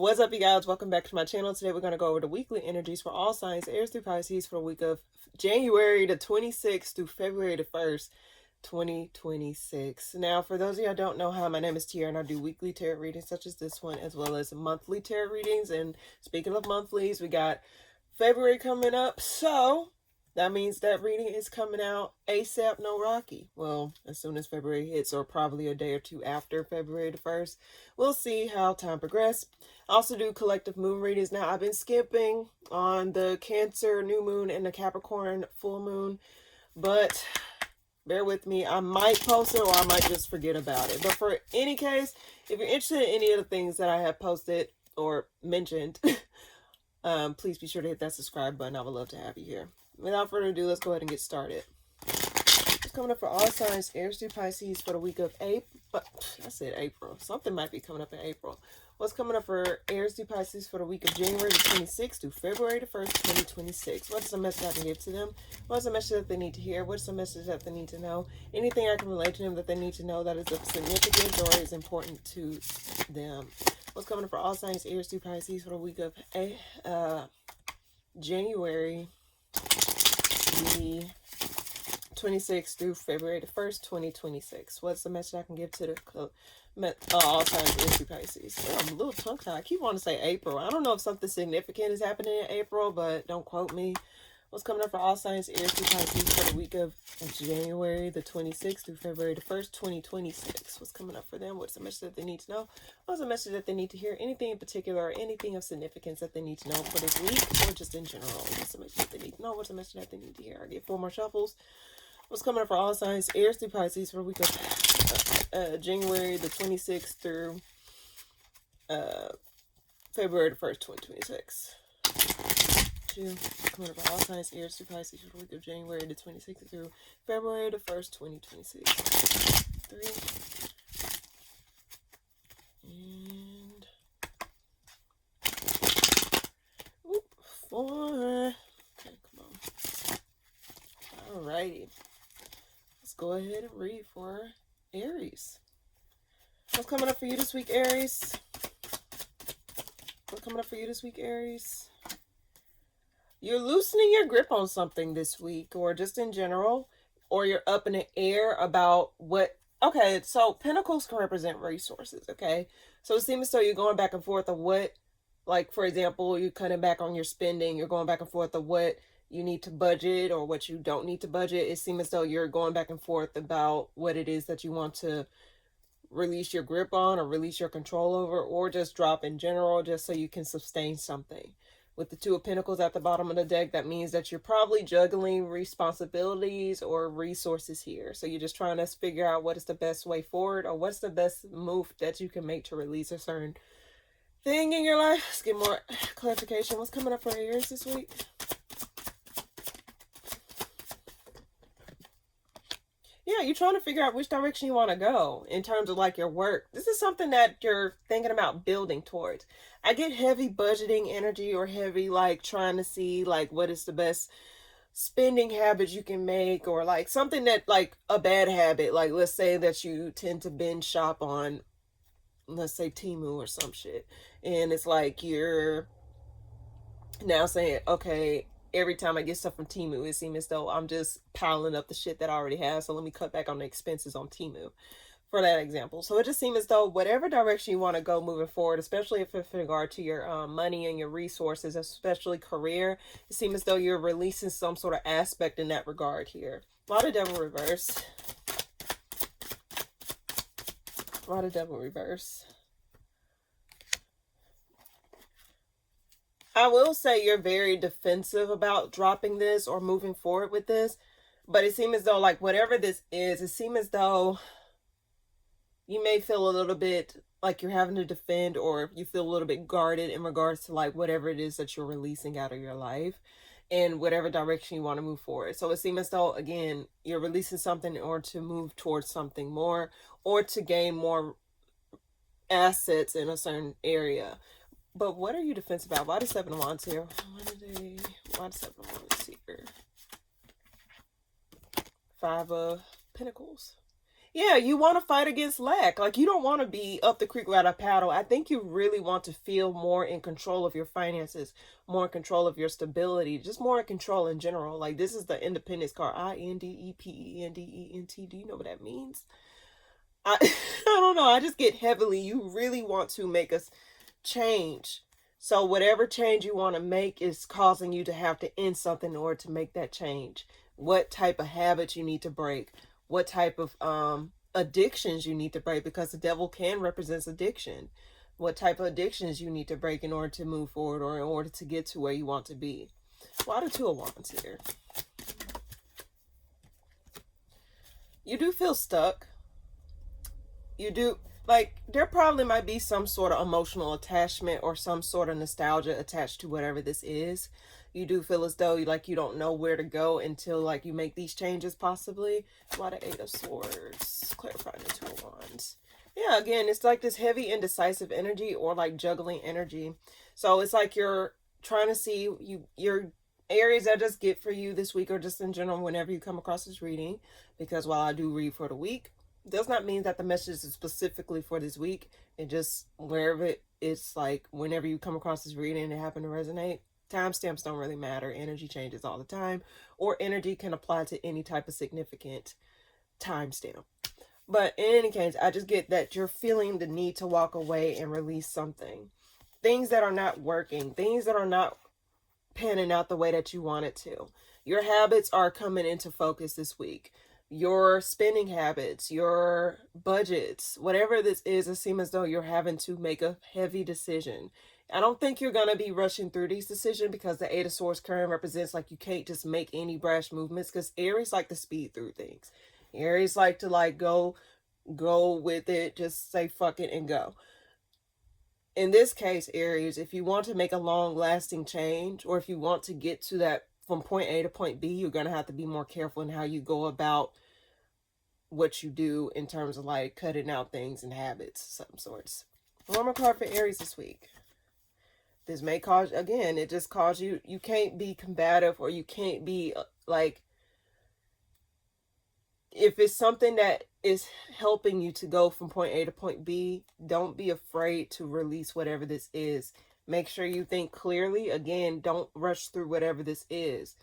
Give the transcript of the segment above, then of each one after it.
What's up, you guys? Welcome back to my channel. Today we're going to go over the weekly energies for all signs, Aries through Pisces, for the week of January the 26th through February the 1st, 2026. Now, for those of you who don't know, my name is Tia, and I do weekly tarot readings such as this one, as well as monthly tarot readings. And speaking of monthlies, we got February coming up, so that means that reading is coming out ASAP, no Rocky. Well, as soon as February hits, or probably a day or two after February the 1st. We'll see how time progresses. I also do collective moon readings. Now, I've been skipping on the Cancer new moon and the Capricorn full moon, but bear with me. I might post it or I might just forget about it. But for any case, if you're interested in any of the things that I have posted or mentioned, please be sure to hit that subscribe button. I would love to have you here. Without further ado, let's go ahead and get started. It's coming up for all signs, Aries through Pisces, for the week of April. I said April. Something might be coming up in April. What's coming up for Aries through Pisces for the week of January the 26th through February the 1st, 2026? What's the message I can give to them? What's the message that they need to hear? What's the message that they need to know? Anything I can relate to them that they need to know that is of significance or is important to them? What's coming up for all signs, Aries through Pisces, for the week of January the 26th through February the 1st, 2026. What's the message I can give to the all signs, Aries through Pisces? Oh, I'm a little tongue-tied. I keep wanting to say April. I don't know if something significant is happening in April, but don't quote me. What's coming up for all signs, Aries through Pisces, for the week of January the 26th through February the 1st, 2026? What's coming up for them? What's the message that they need to know? What's the message that they need to hear? Anything in particular or anything of significance that they need to know for this week or just in general? What's the message that they need to know? What's the message that they need to hear? I get 4 more shuffles. What's coming up for all signs, Aries through Pisces, for the week of January the 26th through February the 1st, 2026? Coming up for all signs, Aries through Pisces, for the week of January the 26th through February the 1st, 2026. 3 and 4. Okay, come on. Alrighty. Let's go ahead and read for Aries. What's coming up for you this week, Aries? What's coming up for you this week, Aries? You're loosening your grip on something this week, or just in general, or you're up in the air about what. Okay, so Pentacles can represent resources, okay? So it seems as though you're going back and forth of what, like, for example, you're cutting back on your spending, you're going back and forth of what you need to budget or what you don't need to budget. It seems as though you're going back and forth about what it is that you want to release your grip on or release your control over, or just drop in general, just so you can sustain something. With the 2 of Pentacles at the bottom of the deck, that means that you're probably juggling responsibilities or resources here. So you're just trying to figure out what is the best way forward, or what's the best move that you can make to release a certain thing in your life. Let's get more clarification. What's coming up for Aries this week? Yeah, you're trying to figure out which direction you want to go in terms of like your work. This is something that you're thinking about building towards. I get heavy budgeting energy, or heavy like trying to see like what is the best spending habits you can make, or like something that like a bad habit. Like let's say that you tend to binge shop on, let's say, Temu or some shit. And it's like you're now saying, okay, every time I get stuff from Temu, it seems as though I'm just piling up the shit that I already have. So let me cut back on the expenses on Temu, for that example. So it just seems as though whatever direction you want to go moving forward, especially if it's in regard to your money and your resources, especially career, it seems as though you're releasing some sort of aspect in that regard here. A lot of Devil reverse. A lot of Devil reverse. I will say you're very defensive about dropping this or moving forward with this, but it seems as though like whatever this is, it seems as though you may feel a little bit like you're having to defend, or you feel a little bit guarded in regards to like whatever it is that you're releasing out of your life and whatever direction you want to move forward. So it seems as though, again, you're releasing something in order to move towards something more, or to gain more assets in a certain area. But what are you defensive about? Why the 7 of Wands here? Why the 7 of Wands here? 5 of Pentacles. Yeah, you want to fight against lack. Like, you don't want to be up the creek without a paddle. I think you really want to feel more in control of your finances, more in control of your stability, just more in control in general. Like, this is the independence card. Independent. Do you know what that means? I I don't know. I just get heavily. You really want to make us change. So whatever change you want to make is causing you to have to end something in order to make that change. What type of habits you need to break, what type of addictions you need to break, because the devil can represent addiction. What type of addictions you need to break in order to move forward or in order to get to where you want to be. Why the Two of Wands here? You do feel stuck. You do, like, there probably might be some sort of emotional attachment or some sort of nostalgia attached to whatever this is. You do feel as though you don't know where to go until like you make these changes, possibly. Why the Eight of Swords? Clarifying the Two of Wands. Yeah, again, it's like this heavy indecisive energy or like juggling energy. So it's like you're trying to see your areas that just get for you this week, or just in general whenever you come across this reading, because while I do read for the week, does not mean that the message is specifically for this week. It just, wherever it's like, whenever you come across this reading and it happen to resonate, timestamps don't really matter. Energy changes all the time, or energy can apply to any type of significant timestamp. But in any case, I just get that you're feeling the need to walk away and release something. Things that are not working, things that are not panning out the way that you want it to. Your habits are coming into focus this week. Your spending habits, your budgets, whatever this is, it seems as though you're having to make a heavy decision. I don't think you're going to be rushing through these decisions, because the Eight of Swords current represents like you can't just make any brash movements, because Aries like to speed through things. Aries like to like go with it, just say fuck it and go. In this case, Aries, if you want to make a long lasting change, or if you want to get to that from point A to point B, you're going to have to be more careful in how you go about what you do in terms of like cutting out things and habits of some sorts. One more card for Aries this week. This may cause, again, it just cause you can't be combative, or you can't be like, if it's something that is helping you to go from point A to point B, don't be afraid to release whatever this is. Make sure you think clearly. Again, don't rush through whatever this is.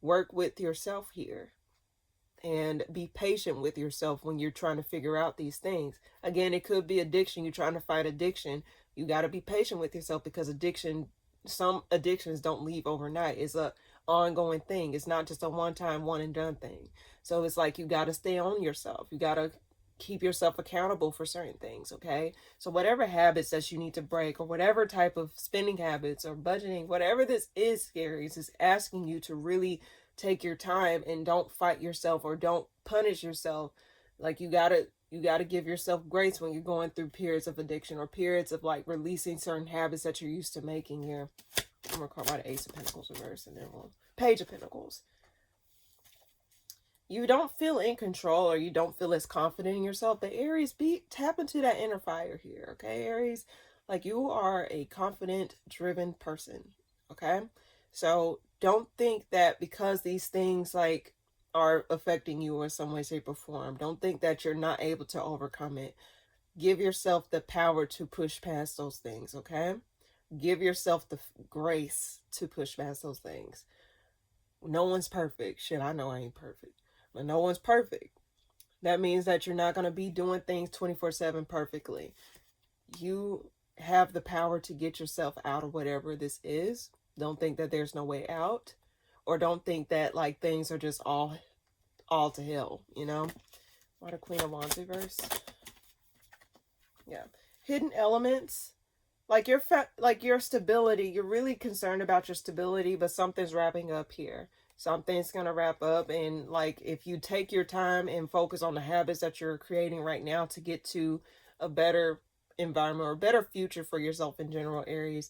Work with yourself here. And be patient with yourself when you're trying to figure out these things. Again, it could be addiction. You're trying to fight addiction. You got to be patient with yourself, because some addictions don't leave overnight. It's a ongoing thing. It's not just a one-time, one and done thing. So it's like you got to stay on yourself. You got to keep yourself accountable for certain things, okay? So whatever habits that you need to break, or whatever type of spending habits or budgeting, whatever this is, Aries, is asking you to really take your time and don't fight yourself or don't punish yourself. Like, you gotta give yourself grace when you're going through periods of addiction, or periods of like releasing certain habits that you're used to making here. I'm gonna call the Ace of Pentacles reverse, and then Page of Pentacles. You don't feel in control, or you don't feel as confident in yourself. But Aries, tap into that inner fire here, okay, Aries? Like, you are a confident, driven person, okay? So don't think that because these things like are affecting you in some way, shape, or form, don't think that you're not able to overcome it. Give yourself the power to push past those things, okay? Give yourself the grace to push past those things. No one's perfect. Shit, I know I ain't perfect. But no one's perfect. That means that you're not going to be doing things 24/7 perfectly. You have the power to get yourself out of whatever this is. Don't think that there's no way out, or don't think that like things are just all to hell, you know? Why the Queen of Wands reverse? Yeah. Hidden elements, like your stability. You're really concerned about your stability, but something's wrapping up here. Something's going to wrap up, and like if you take your time and focus on the habits that you're creating right now to get to a better environment or a better future for yourself in general, Aries,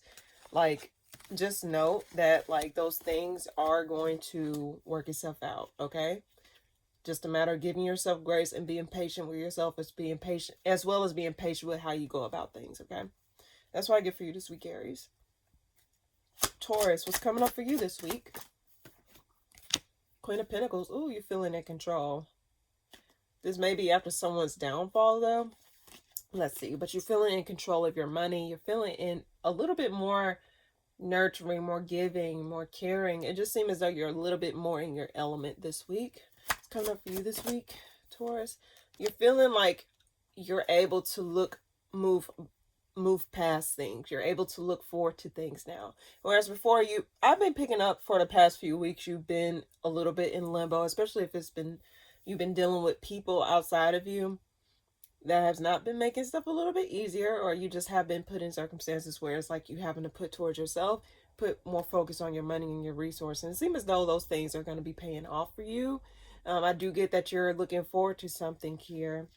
like, just know that like those things are going to work itself out, okay? Just a matter of giving yourself grace and being patient with yourself, as well as being patient with how you go about things, okay? That's what I get for you this week, Aries. Taurus, what's coming up for you this week? Queen of Pentacles. Ooh, you're feeling in control. This may be after someone's downfall, though. Let's see. But you're feeling in control of your money. You're feeling in a little bit more nurturing, more giving, more caring. It just seems as though you're a little bit more in your element this week. It's coming up for you this week, Taurus. You're feeling like you're able to move past things. You're able to look forward to things now. Whereas before, I've been picking up for the past few weeks, you've been a little bit in limbo, especially if you've been dealing with people outside of you that has not been making stuff a little bit easier, or you just have been put in circumstances where it's like you having to put towards yourself, put more focus on your money and your resources. And it seems as though those things are going to be paying off for you. I do get that you're looking forward to something here.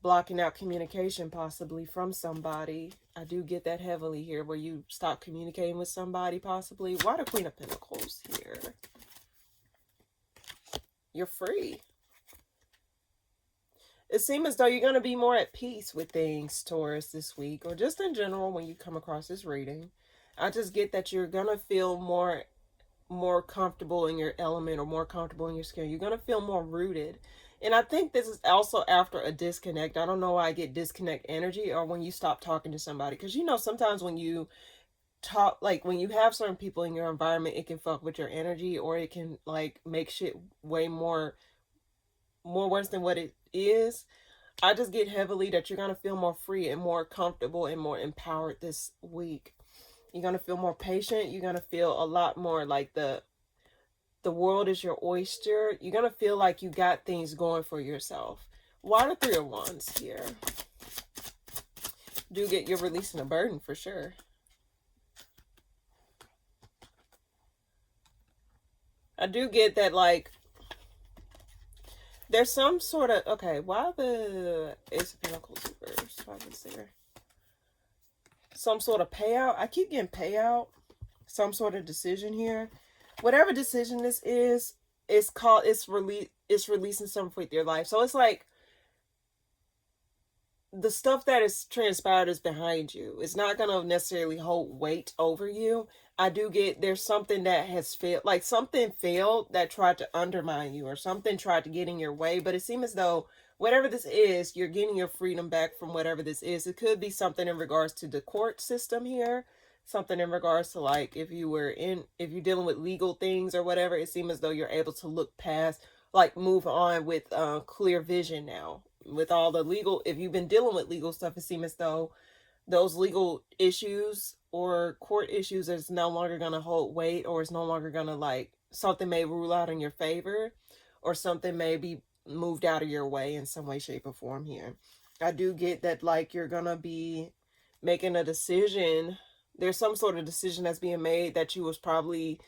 Blocking out communication possibly from somebody. I do get that heavily here, where you stop communicating with somebody possibly. Why the Queen of Pentacles here? You're free. It seems as though you're going to be more at peace with things, Taurus, this week, or just in general when you come across this reading. I just get that you're going to feel more comfortable in your element, or more comfortable in your skin. You're going to feel more rooted. And I think this is also after a disconnect. I don't know why I get disconnect energy, or when you stop talking to somebody. Because, sometimes when you talk, like when you have certain people in your environment, it can fuck with your energy, or it can like make shit way more worse than what it is. I just get heavily that you're going to feel more free and more comfortable and more empowered this week. You're going to feel more patient. You're going to feel a lot more like the world is your oyster. You're going to feel like you got things going for yourself. Why the Three of Wands here? Do get you're releasing a burden for sure. I do get that, like, there's some sort of, okay, why the Ace of Pentacles reversed? Why is there some sort of payout? I keep getting payout. Some sort of decision here. Whatever decision this is, it's releasing something with your life. So it's like the stuff that is transpired is behind you. It's not going to necessarily hold weight over you. I do get there's something that has failed, like something failed that tried to undermine you, or something tried to get in your way. But it seems as though whatever this is, you're getting your freedom back from whatever this is. It could be something in regards to the court system here. Something in regards to, like, if you're dealing with legal things or whatever, it seems as though you're able to look past, like move on with clear vision now. With all the legal, if you've been dealing with legal stuff, it seems as though those legal issues or court issues is no longer going to hold weight, or it's no longer going to, like, something may rule out in your favor, or something may be moved out of your way in some way, shape, or form here. I do get that, like, you're going to be making a decision. There's some sort of decision that's being made that you was probably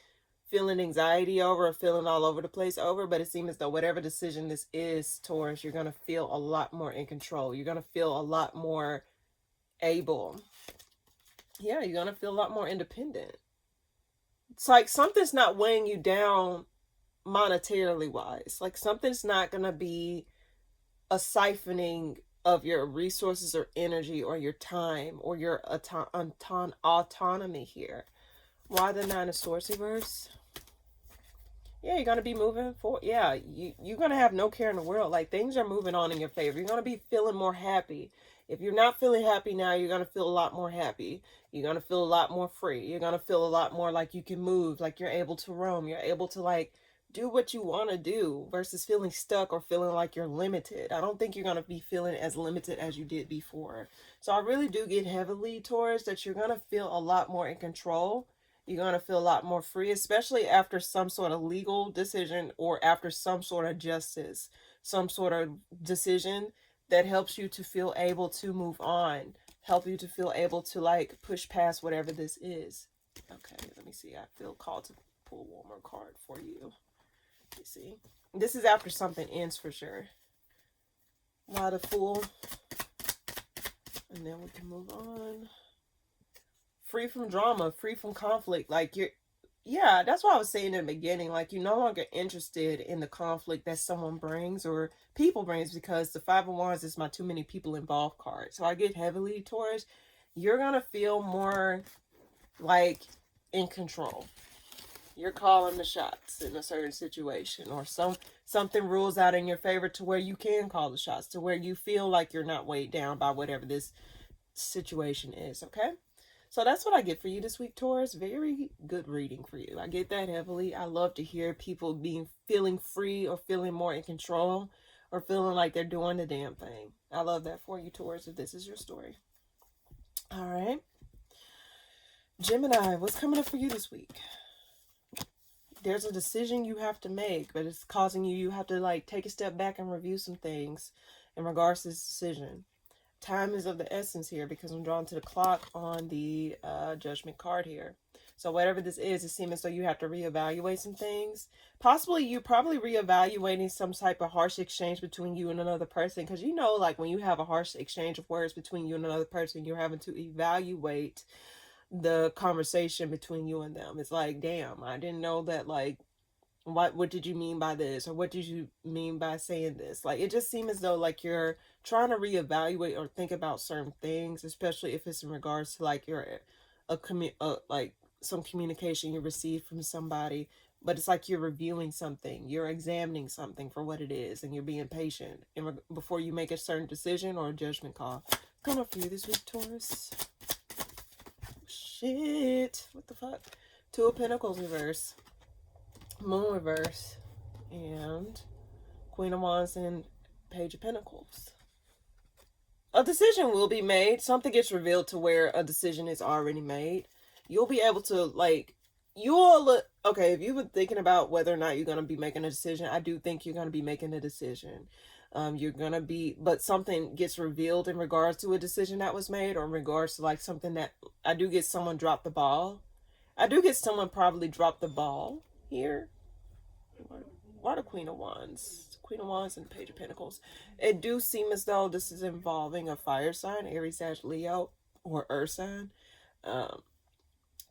feeling anxiety over, or feeling all over the place over, but it seems as though whatever decision this is, Taurus, you're going to feel a lot more in control. You're going to feel a lot more able. Yeah, you're going to feel a lot more independent. It's like something's not weighing you down monetarily wise. Like something's not going to be a siphoning of your resources or energy or your time or your autonomy here. Why the Nine of Swords reverse? Yeah, you're going to be moving forward. Yeah, you're going to have no care in the world. Like, things are moving on in your favor. You're going to be feeling more happy. If you're not feeling happy now, you're going to feel a lot more happy. You're going to feel a lot more free. You're going to feel a lot more like you can move, like you're able to roam. You're able to, like, do what you want to do versus feeling stuck or feeling like you're limited. I don't think you're going to be feeling as limited as you did before. So I really do get heavily, Taurus, that you're going to feel a lot more in control. You're going to feel a lot more free, especially after some sort of legal decision or after some sort of justice, some sort of decision that helps you to feel able to move on, help you to feel able to, like, push past whatever this is. Okay, let me see. I feel called to pull one more card for you. Let me see. This is after something ends for sure. Why the Fool? And then we can move on. Free from drama, free from conflict. Like, yeah, that's what I was saying in the beginning. Like, you're no longer interested in the conflict that someone brings or people brings, because the Five of Wands is my too many people involved card. So I get heavily, Taurus. You're going to feel more, like, in control. You're calling the shots in a certain situation, or something rules out in your favor to where you can call the shots, to where you feel like you're not weighed down by whatever this situation is, okay? So that's what I get for you this week, Taurus. Very good reading for you. I get that heavily. I love to hear people feeling free or feeling more in control or feeling like they're doing the damn thing. I love that for you, Taurus, if this is your story. All right. Gemini, what's coming up for you this week? There's a decision you have to make, but it's causing you have to like take a step back and review some things in regards to this decision. Time is of the essence here because I'm drawn to the clock on the judgment card here. So whatever this is, it seems as though you have to reevaluate some things. Possibly you're probably reevaluating some type of harsh exchange between you and another person. Because you know, like when you have a harsh exchange of words between you and another person, you're having to evaluate the conversation between you and them. It's like, damn, I didn't know that, like, what did you mean by this, or what did you mean by saying this? Like, it just seems as though like you're trying to reevaluate or think about certain things, especially if it's in regards to like like some communication you received from somebody, but it's like you're reviewing something, you're examining something for what it is, and you're being patient before you make a certain decision or a judgment call. Come up for you this week, Taurus. Shit, what the fuck? Two of Pentacles reverse, Moon reverse, and Queen of Wands and Page of Pentacles. A decision will be made. Something gets revealed to where a decision is already made. You'll be able to, like, okay, if you've been thinking about whether or not you're going to be making a decision, I do think you're going to be making a decision. You're going to be, but something gets revealed in regards to a decision that was made, or in regards to like something that, I do get someone drop the ball. I do get someone probably drop the ball here. Why the Queen of Wands? Queen of Wands and Page of Pentacles. It do seem as though this is involving a fire sign, Aries, Sag, Leo, or Earth sign.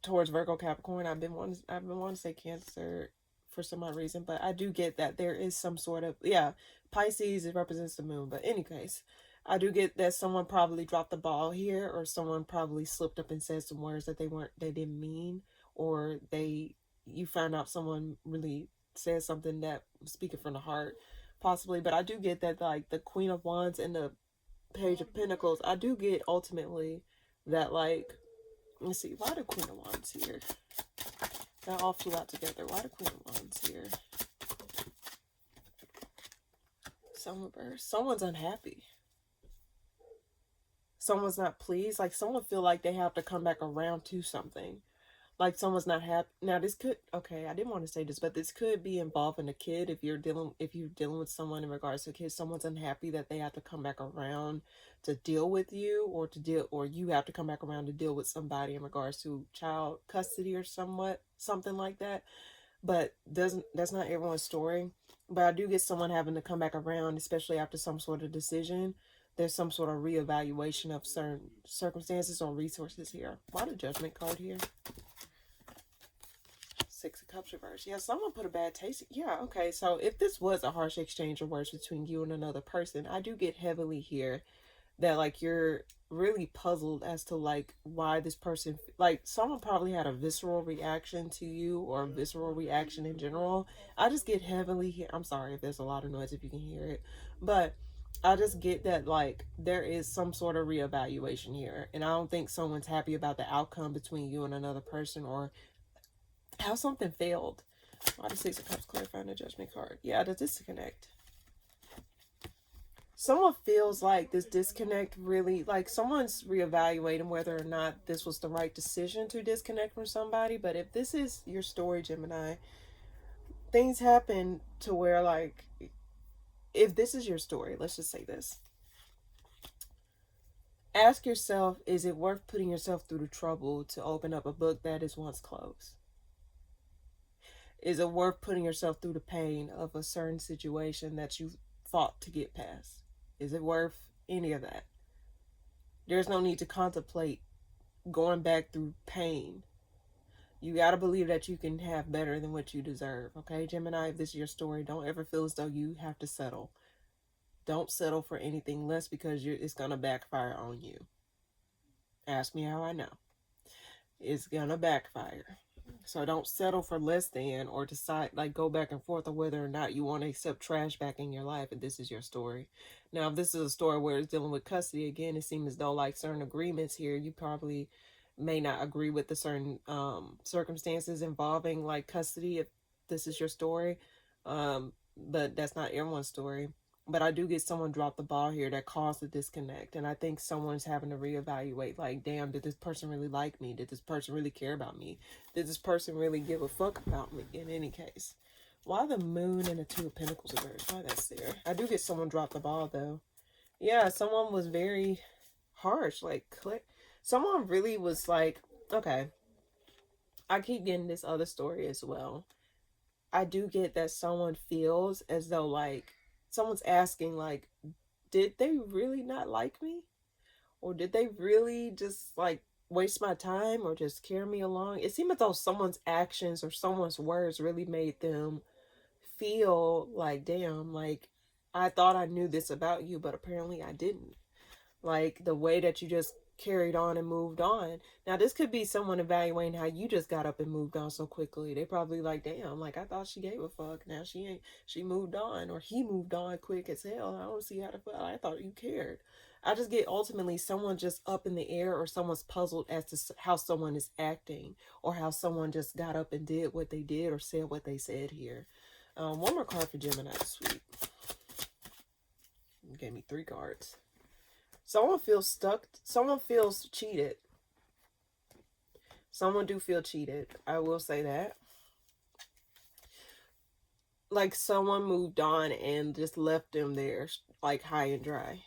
Towards Virgo, Capricorn. I've been wanting to say Cancer for some odd reason, but I do get that there is some sort of, yeah, Pisces, it represents the moon, but in any case, I do get that someone probably dropped the ball here, or someone probably slipped up and said some words that they didn't mean, or you found out someone really said something that was speaking from the heart, possibly. But I do get that, like, the Queen of Wands and the Page of Pentacles, I do get ultimately that, like, let's see, why the Queen of Wands here? That all flew out together. Why the Queen of Wands here? Someone's unhappy. Someone's not pleased. Like, someone feel like they have to come back around to something. Like, someone's not happy. Now, this could, okay, I didn't want to say this, but this could be involving a kid. If you're dealing with someone in regards to kids, someone's unhappy that they have to come back around to deal with you, or you have to come back around to deal with somebody in regards to child custody or something like that. But that's not everyone's story. But I do get someone having to come back around, especially after some sort of decision. There's some sort of reevaluation of certain circumstances or resources here. Why the Judgment card here? Six of Cups reverse. Yeah, someone put a bad taste. Yeah, okay. So if this was a harsh exchange of words between you and another person, I do get heavily here that, like, you're really puzzled as to, like, why this person, like, someone probably had a visceral reaction to you, or a visceral reaction in general. I just get heavily here. I'm sorry if there's a lot of noise, if you can hear it, but I just get that, like, there is some sort of reevaluation here, and I don't think someone's happy about the outcome between you and another person, or how something failed. Why the Six of Cups clarifying the Judgment card? Yeah, the disconnect. Someone feels like this disconnect really, like, someone's reevaluating whether or not this was the right decision to disconnect from somebody. But if this is your story, Gemini, things happen to where, like, if this is your story, let's just say this. Ask yourself, is it worth putting yourself through the trouble to open up a book that is once closed? Is it worth putting yourself through the pain of a certain situation that you fought to get past? Is it worth any of that? There's no need to contemplate going back through pain. You got to believe that you can have better than what you deserve. Okay, Gemini, if this is your story, don't ever feel as though you have to settle. Don't settle for anything less, because it's going to backfire on you. Ask me how I know. It's going to backfire. So don't settle for less than, or decide, like, go back and forth on whether or not you want to accept trash back in your life if this is your story. Now, if this is a story where it's dealing with custody, again, it seems as though, like, certain agreements here, you probably may not agree with the certain circumstances involving, like, custody if this is your story. But that's not everyone's story. But I do get someone drop the ball here that caused the disconnect. And I think someone's having to reevaluate, like, damn, did this person really like me? Did this person really care about me? Did this person really give a fuck about me in any case? Why the moon and the two of pentacles are reversed? Why that's there? I do get someone drop the ball, though. Yeah, someone was very harsh. Like, someone really was like, okay, I keep getting this other story as well. I do get that someone feels as though, like, someone's asking, like, did they really not like me? Or did they really just, like, waste my time or just carry me along? It seemed as though someone's actions or someone's words really made them feel like, damn, like, I thought I knew this about you, but apparently I didn't. Like, the way that you just carried on and moved on. Now, this could be someone evaluating how you just got up and moved on so quickly. They probably like, damn, like, I thought she gave a fuck. Now she ain't. She moved on, or he moved on quick as hell. I don't see how to fuck. I thought you cared. I just get ultimately someone just up in the air, or someone's puzzled as to how someone is acting, or how someone just got up and did what they did or said what they said here. One more card for Gemini this week. You gave me 3 cards. Someone feels stuck. Someone feels cheated. Someone do feel cheated. I will say that. Like, someone moved on and just left them there, like, high and dry.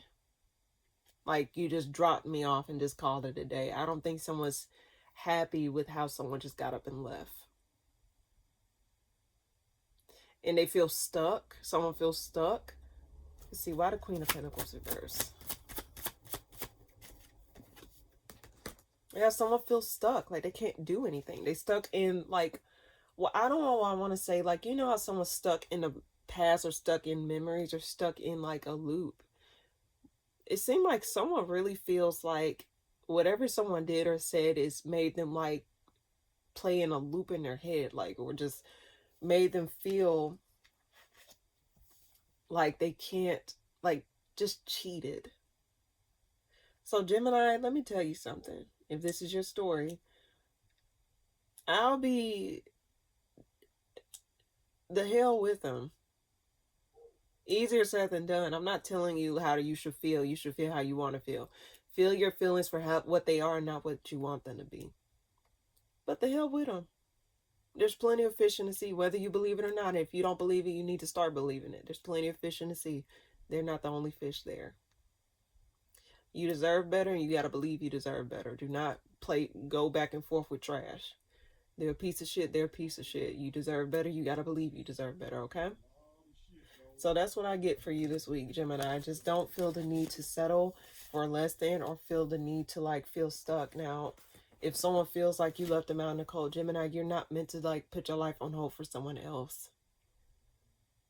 Like, you just dropped me off and just called it a day. I don't think someone's happy with how someone just got up and left. And they feel stuck. Someone feels stuck. Let's see, why the Queen of Pentacles reverse? Yeah, someone feels stuck. Like, they can't do anything. They stuck in, like, well, I don't know what I want to say. Like, you know how someone's stuck in the past, or stuck in memories, or stuck in, like, a loop? It seemed like someone really feels like whatever someone did or said is made them, like, play in a loop in their head. Like, or just made them feel like they can't, like, just cheated. So, Gemini, let me tell you something. If this is your story, I'll be the hell with them. Easier said than done. I'm not telling you how you should feel. You should feel how you want to feel. Feel your feelings for what they are, not what you want them to be. But the hell with them. There's plenty of fish in the sea, whether you believe it or not. If you don't believe it, you need to start believing it. There's plenty of fish in the sea. They're not the only fish there. You deserve better, and you got to believe you deserve better. Do not go back and forth with trash. They're a piece of shit. They're a piece of shit. You deserve better. You got to believe you deserve better, okay? So that's what I get for you this week, Gemini. Just don't feel the need to settle for less than, or feel the need to, like, feel stuck. Now, if someone feels like you left them out in the cold, Gemini, you're not meant to, like, put your life on hold for someone else.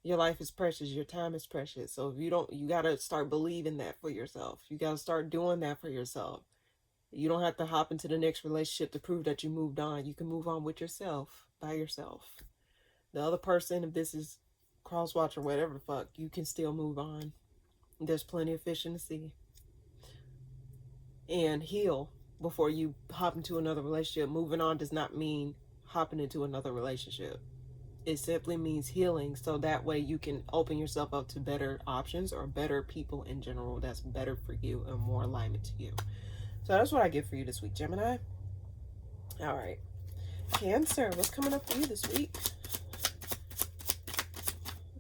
Your life is precious. Your time is precious. So if you don't, you got to start believing that for yourself. You got to start doing that for yourself. You don't have to hop into the next relationship to prove that you moved on. You can move on with yourself, by yourself. The other person, if this is crosswatch or whatever the fuck, you can still move on. There's plenty of fish in the sea. And heal before you hop into another relationship. Moving on does not mean hopping into another relationship. It simply means healing, so that way you can open yourself up to better options, or better people in general that's better for you and more alignment to you. So that's what I get for you this week, Gemini. All right. Cancer, what's coming up for you this week?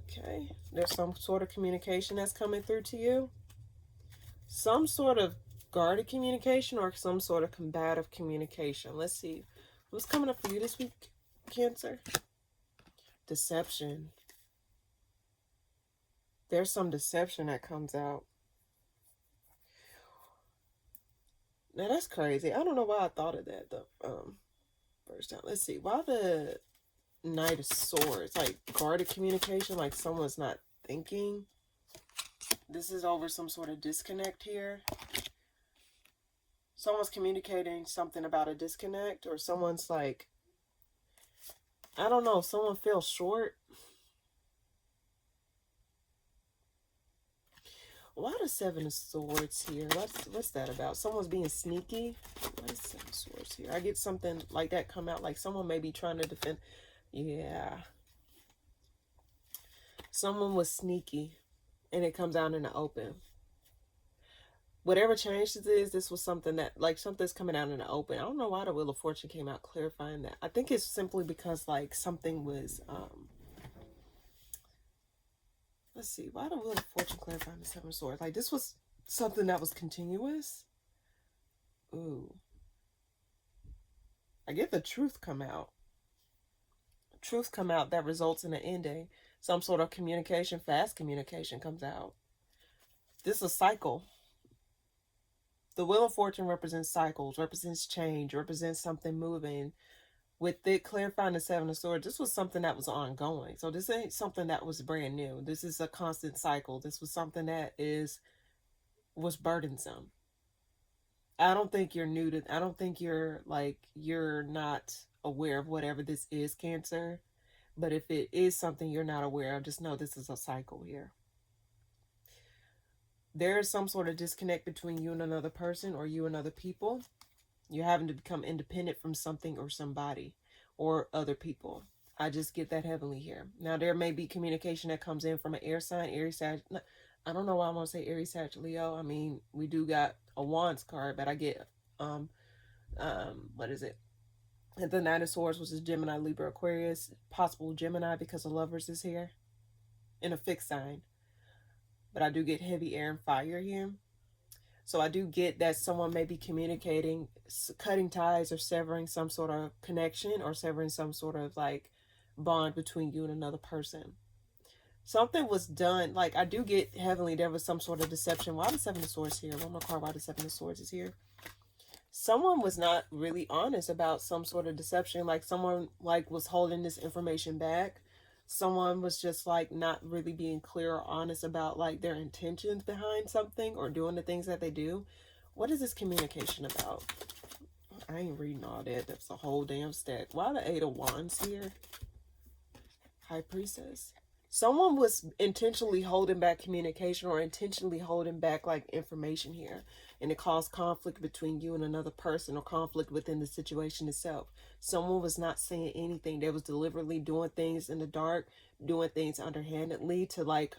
Okay. There's some sort of communication that's coming through to you. Some sort of guarded communication, or some sort of combative communication. Let's see. What's coming up for you this week, Cancer? Deception. There's some deception that comes out. Now that's crazy. I don't know why I thought of that the first time. Let's see. Why the Knight of Swords? Like, guarded communication, like someone's not thinking. This is over some sort of disconnect here. Someone's communicating something about a disconnect, or someone's, like, I don't know, someone feels short. Why the Seven of Swords here? What's that about? Someone's being sneaky. What is Seven of Swords here? I get something like that come out, like someone may be trying to defend. Yeah. Someone was sneaky, and it comes out in the open. Whatever change this is, this was something that, like, something's coming out in the open. I don't know why the Wheel of Fortune came out clarifying that. I think it's simply because, like, something was, let's see, why the Wheel of Fortune clarifying the Seven of Swords? Like, this was something that was continuous. Ooh. I get the truth come out. Truth come out that results in an ending. Some sort of communication, fast communication comes out. This is a cycle. The Wheel of Fortune represents cycles, represents change, represents something moving. With it clarifying the Seven of Swords, this was something that was ongoing. So this ain't something that was brand new. This is a constant cycle. This was something that was burdensome. I don't think you're new to, I don't think you're not aware of whatever this is, Cancer. But if it is something you're not aware of, just know this is a cycle here. There is some sort of disconnect between you and another person, or you and other people. You're having to become independent from something or somebody or other people. I just get that heavily here. Now, there may be communication that comes in from an air sign, Aries, Sag. I don't know why I'm going to say Aries, Sag, Leo. I mean, we do got a Wands card, but I get, what is it? The Nine of Swords, which is Gemini, Libra, Aquarius. Possible Gemini because the Lovers is here in a fixed sign. But I do get heavy air and fire here. So I do get that someone may be communicating, cutting ties or severing some sort of connection or severing some sort of like bond between you and another person. Something was done. Like, I do get heavily there was some sort of deception. Why the Seven of Swords here? One more card, why the Seven of Swords is here. Someone was not really honest about some sort of deception. Like, someone like was holding this information back. Someone was just like not really being clear or honest about like their intentions behind something or doing the things that they do. What is this communication about? I ain't reading all that. That's a whole damn stack. Why the Eight of Wands here? High Priestess. Someone was intentionally holding back communication or intentionally holding back like information here, and it caused conflict between you and another person or conflict within the situation itself. Someone was not saying anything. They was deliberately doing things in the dark, doing things underhandedly to like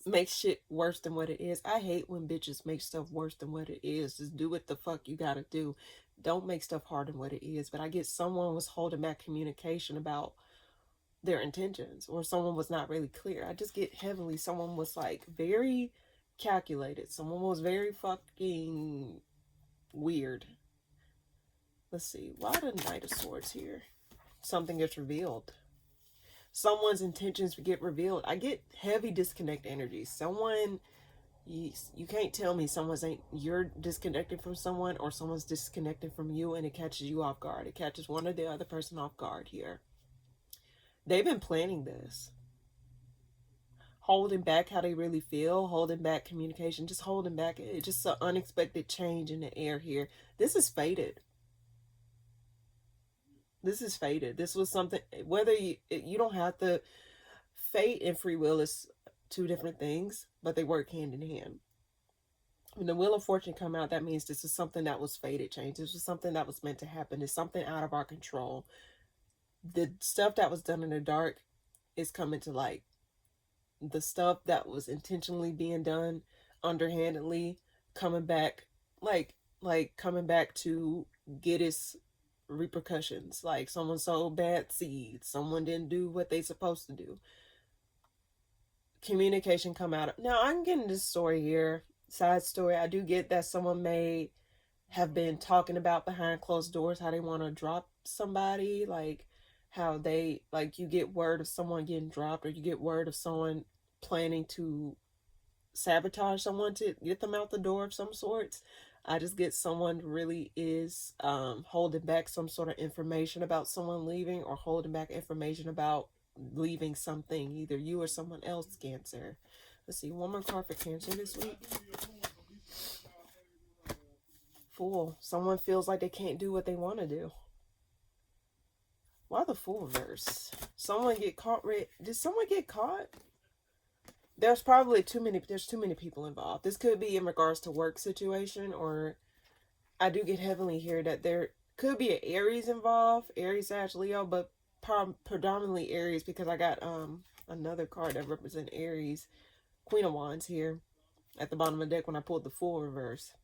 make shit worse than what it is. I hate when bitches make stuff worse than what it is. Just do what the fuck you gotta do. Don't make stuff harder than what it is. But I get someone was holding back communication about their intentions, or someone was not really clear. I just get heavily someone was like very calculated. Someone was very fucking weird. Let's see, why the Knight of Swords here? Something gets revealed. Someone's intentions get revealed. I get heavy disconnect energy. Someone, you can't tell me you're disconnected from someone or someone's disconnected from you and it catches you off guard. It catches one or the other person off guard here. They've been planning this. Holding back how they really feel, holding back communication, just holding back. It's just an unexpected change in the air here. This is fated. This is fated. This was something, whether you don't have to, fate and free will is two different things, but they work hand in hand. When the Wheel of Fortune come out, that means this is something that was fated change. This was something that was meant to happen. It's something out of our control. The stuff that was done in the dark is coming to light. The stuff that was intentionally being done underhandedly coming back, like coming back to get its repercussions. Like someone sowed bad seeds, someone didn't do what they supposed to do. Communication come out of, now I'm getting this story here, side story. I do get that someone may have been talking about behind closed doors how they want to drop somebody, like how they, like, you get word of someone getting dropped, or you get word of someone planning to sabotage someone to get them out the door of some sorts. I just get someone really is holding back some sort of information about someone leaving, or holding back information about leaving something, either you or someone else, Cancer. Let's see, one more card for Cancer this week. Fool. Someone feels like they can't do what they want to do. Why the Fool reverse? Someone get caught? Did someone get caught? There's probably there's too many people involved. This could be in regards to work situation, or I do get heavily here that there could be an Aries involved, Aries, Sag, Leo, but predominantly Aries, because I got another card that represents Aries, Queen of Wands here at the bottom of the deck when I pulled the Fool reverse.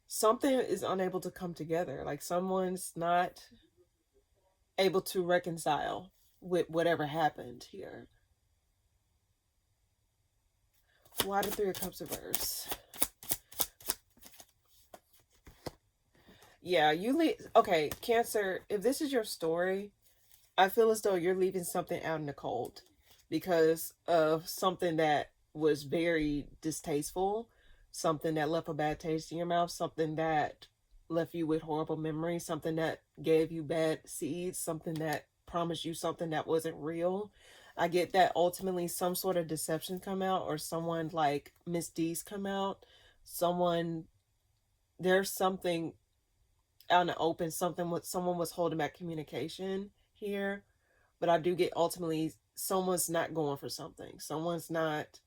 Something is unable to come together. Like someone's not able to reconcile with whatever happened here. Why the Three of Cups reverse? Yeah, you leave. Okay, Cancer, if this is your story, I feel as though you're leaving something out in the cold because of something that was very distasteful, something that left a bad taste in your mouth, something that left you with horrible memories, something that gave you bad seeds, something that promised you something that wasn't real. I get that ultimately some sort of deception come out, or someone like misdeeds come out. There's something out in the open, someone was holding back communication here. But I do get ultimately someone's not going for something. Someone's not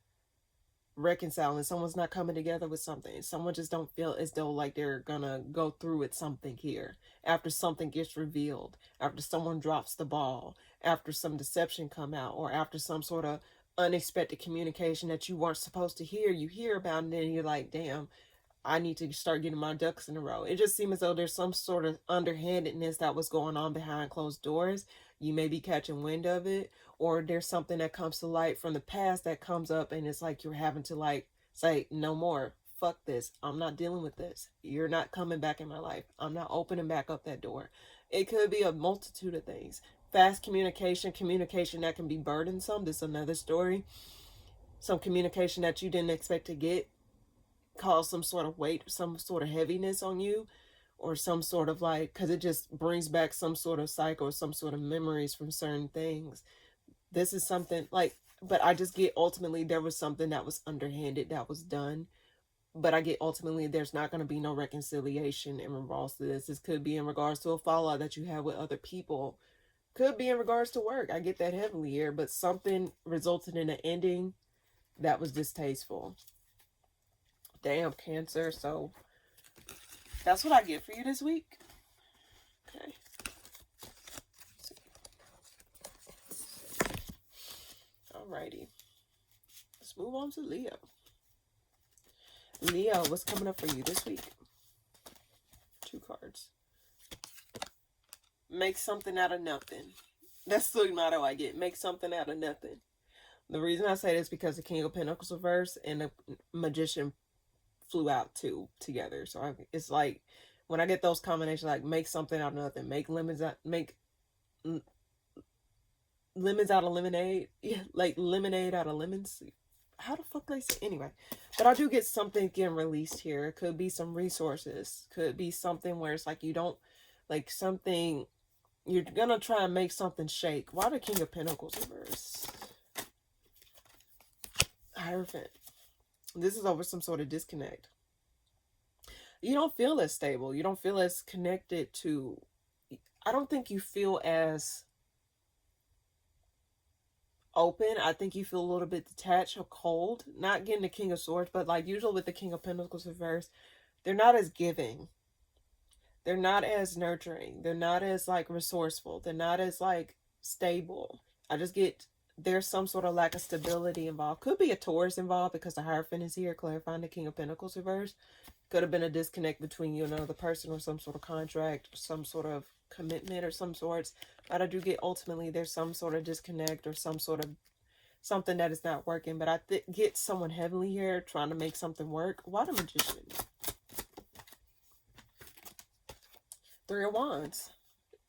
reconciling. Someone's not coming together with something. Someone just don't feel as though like they're gonna go through with something here. After something gets revealed, after someone drops the ball, after some deception come out, or after some sort of unexpected communication that you weren't supposed to hear, you hear about, and then you're like, damn, I need to start getting my ducks in a row. It just seems as though there's some sort of underhandedness that was going on behind closed doors. You may be catching wind of it, or there's something that comes to light from the past that comes up, and it's like you're having to like say, no more. Fuck this. I'm not dealing with this. You're not coming back in my life. I'm not opening back up that door. It could be a multitude of things. Fast communication that can be burdensome. This is another story. Some communication that you didn't expect to get cause some sort of weight, some sort of heaviness on you, or some sort of like, because it just brings back some sort of cycle, some sort of memories from certain things. This is something like, but I just get ultimately there was something that was underhanded that was done. But I get ultimately there's not going to be no reconciliation in regards to this. This could be in regards to a fallout that you have with other people. Could be in regards to work. I get that heavily here, but something resulted in an ending that was distasteful. Damn, Cancer. So that's what I get for you this week. Okay. Alrighty. Let's move on to Leo. Leo, what's coming up for you this week? 2 cards. Make something out of nothing. That's the motto I get. Make something out of nothing. The reason I say this is because the King of Pentacles reverse and the Magician flew out too together. So it's like when I get those combinations, like make something out of nothing, make lemons out of lemonade, yeah, like lemonade out of lemons. How the fuck they say anyway? But I do get something getting released here. It could be some resources, could be something where it's like you don't like something. You're gonna try and make something shake. Why the King of Pentacles reverse? Hierophant. This is over some sort of disconnect. You don't feel as stable. You don't feel as connected to... I don't think you feel as open. I think you feel a little bit detached or cold. Not getting the King of Swords, but like usually with the King of Pentacles reverse, they're not as giving. They're not as nurturing. They're not as like resourceful. They're not as like stable. I just get there's some sort of lack of stability involved. Could be a Taurus involved because the Hierophant is here clarifying the King of Pentacles reverse. Could have been a disconnect between you and another person, or some sort of contract, or some sort of commitment or some sorts. But I do get ultimately there's some sort of disconnect or some sort of something that is not working. But I get someone heavily here trying to make something work. Why the Magician? 3 of Wands.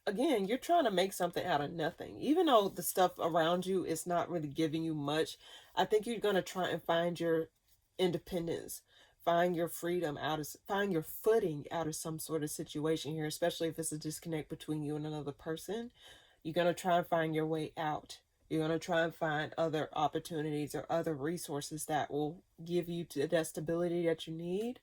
Again, you're trying to make something out of nothing. Even though the stuff around you is not really giving you much, I think you're going to try and find your independence, find your freedom find your footing out of some sort of situation here, especially if it's a disconnect between you and another person. You're going to try and find your way out. You're going to try and find other opportunities or other resources that will give you that stability that you need.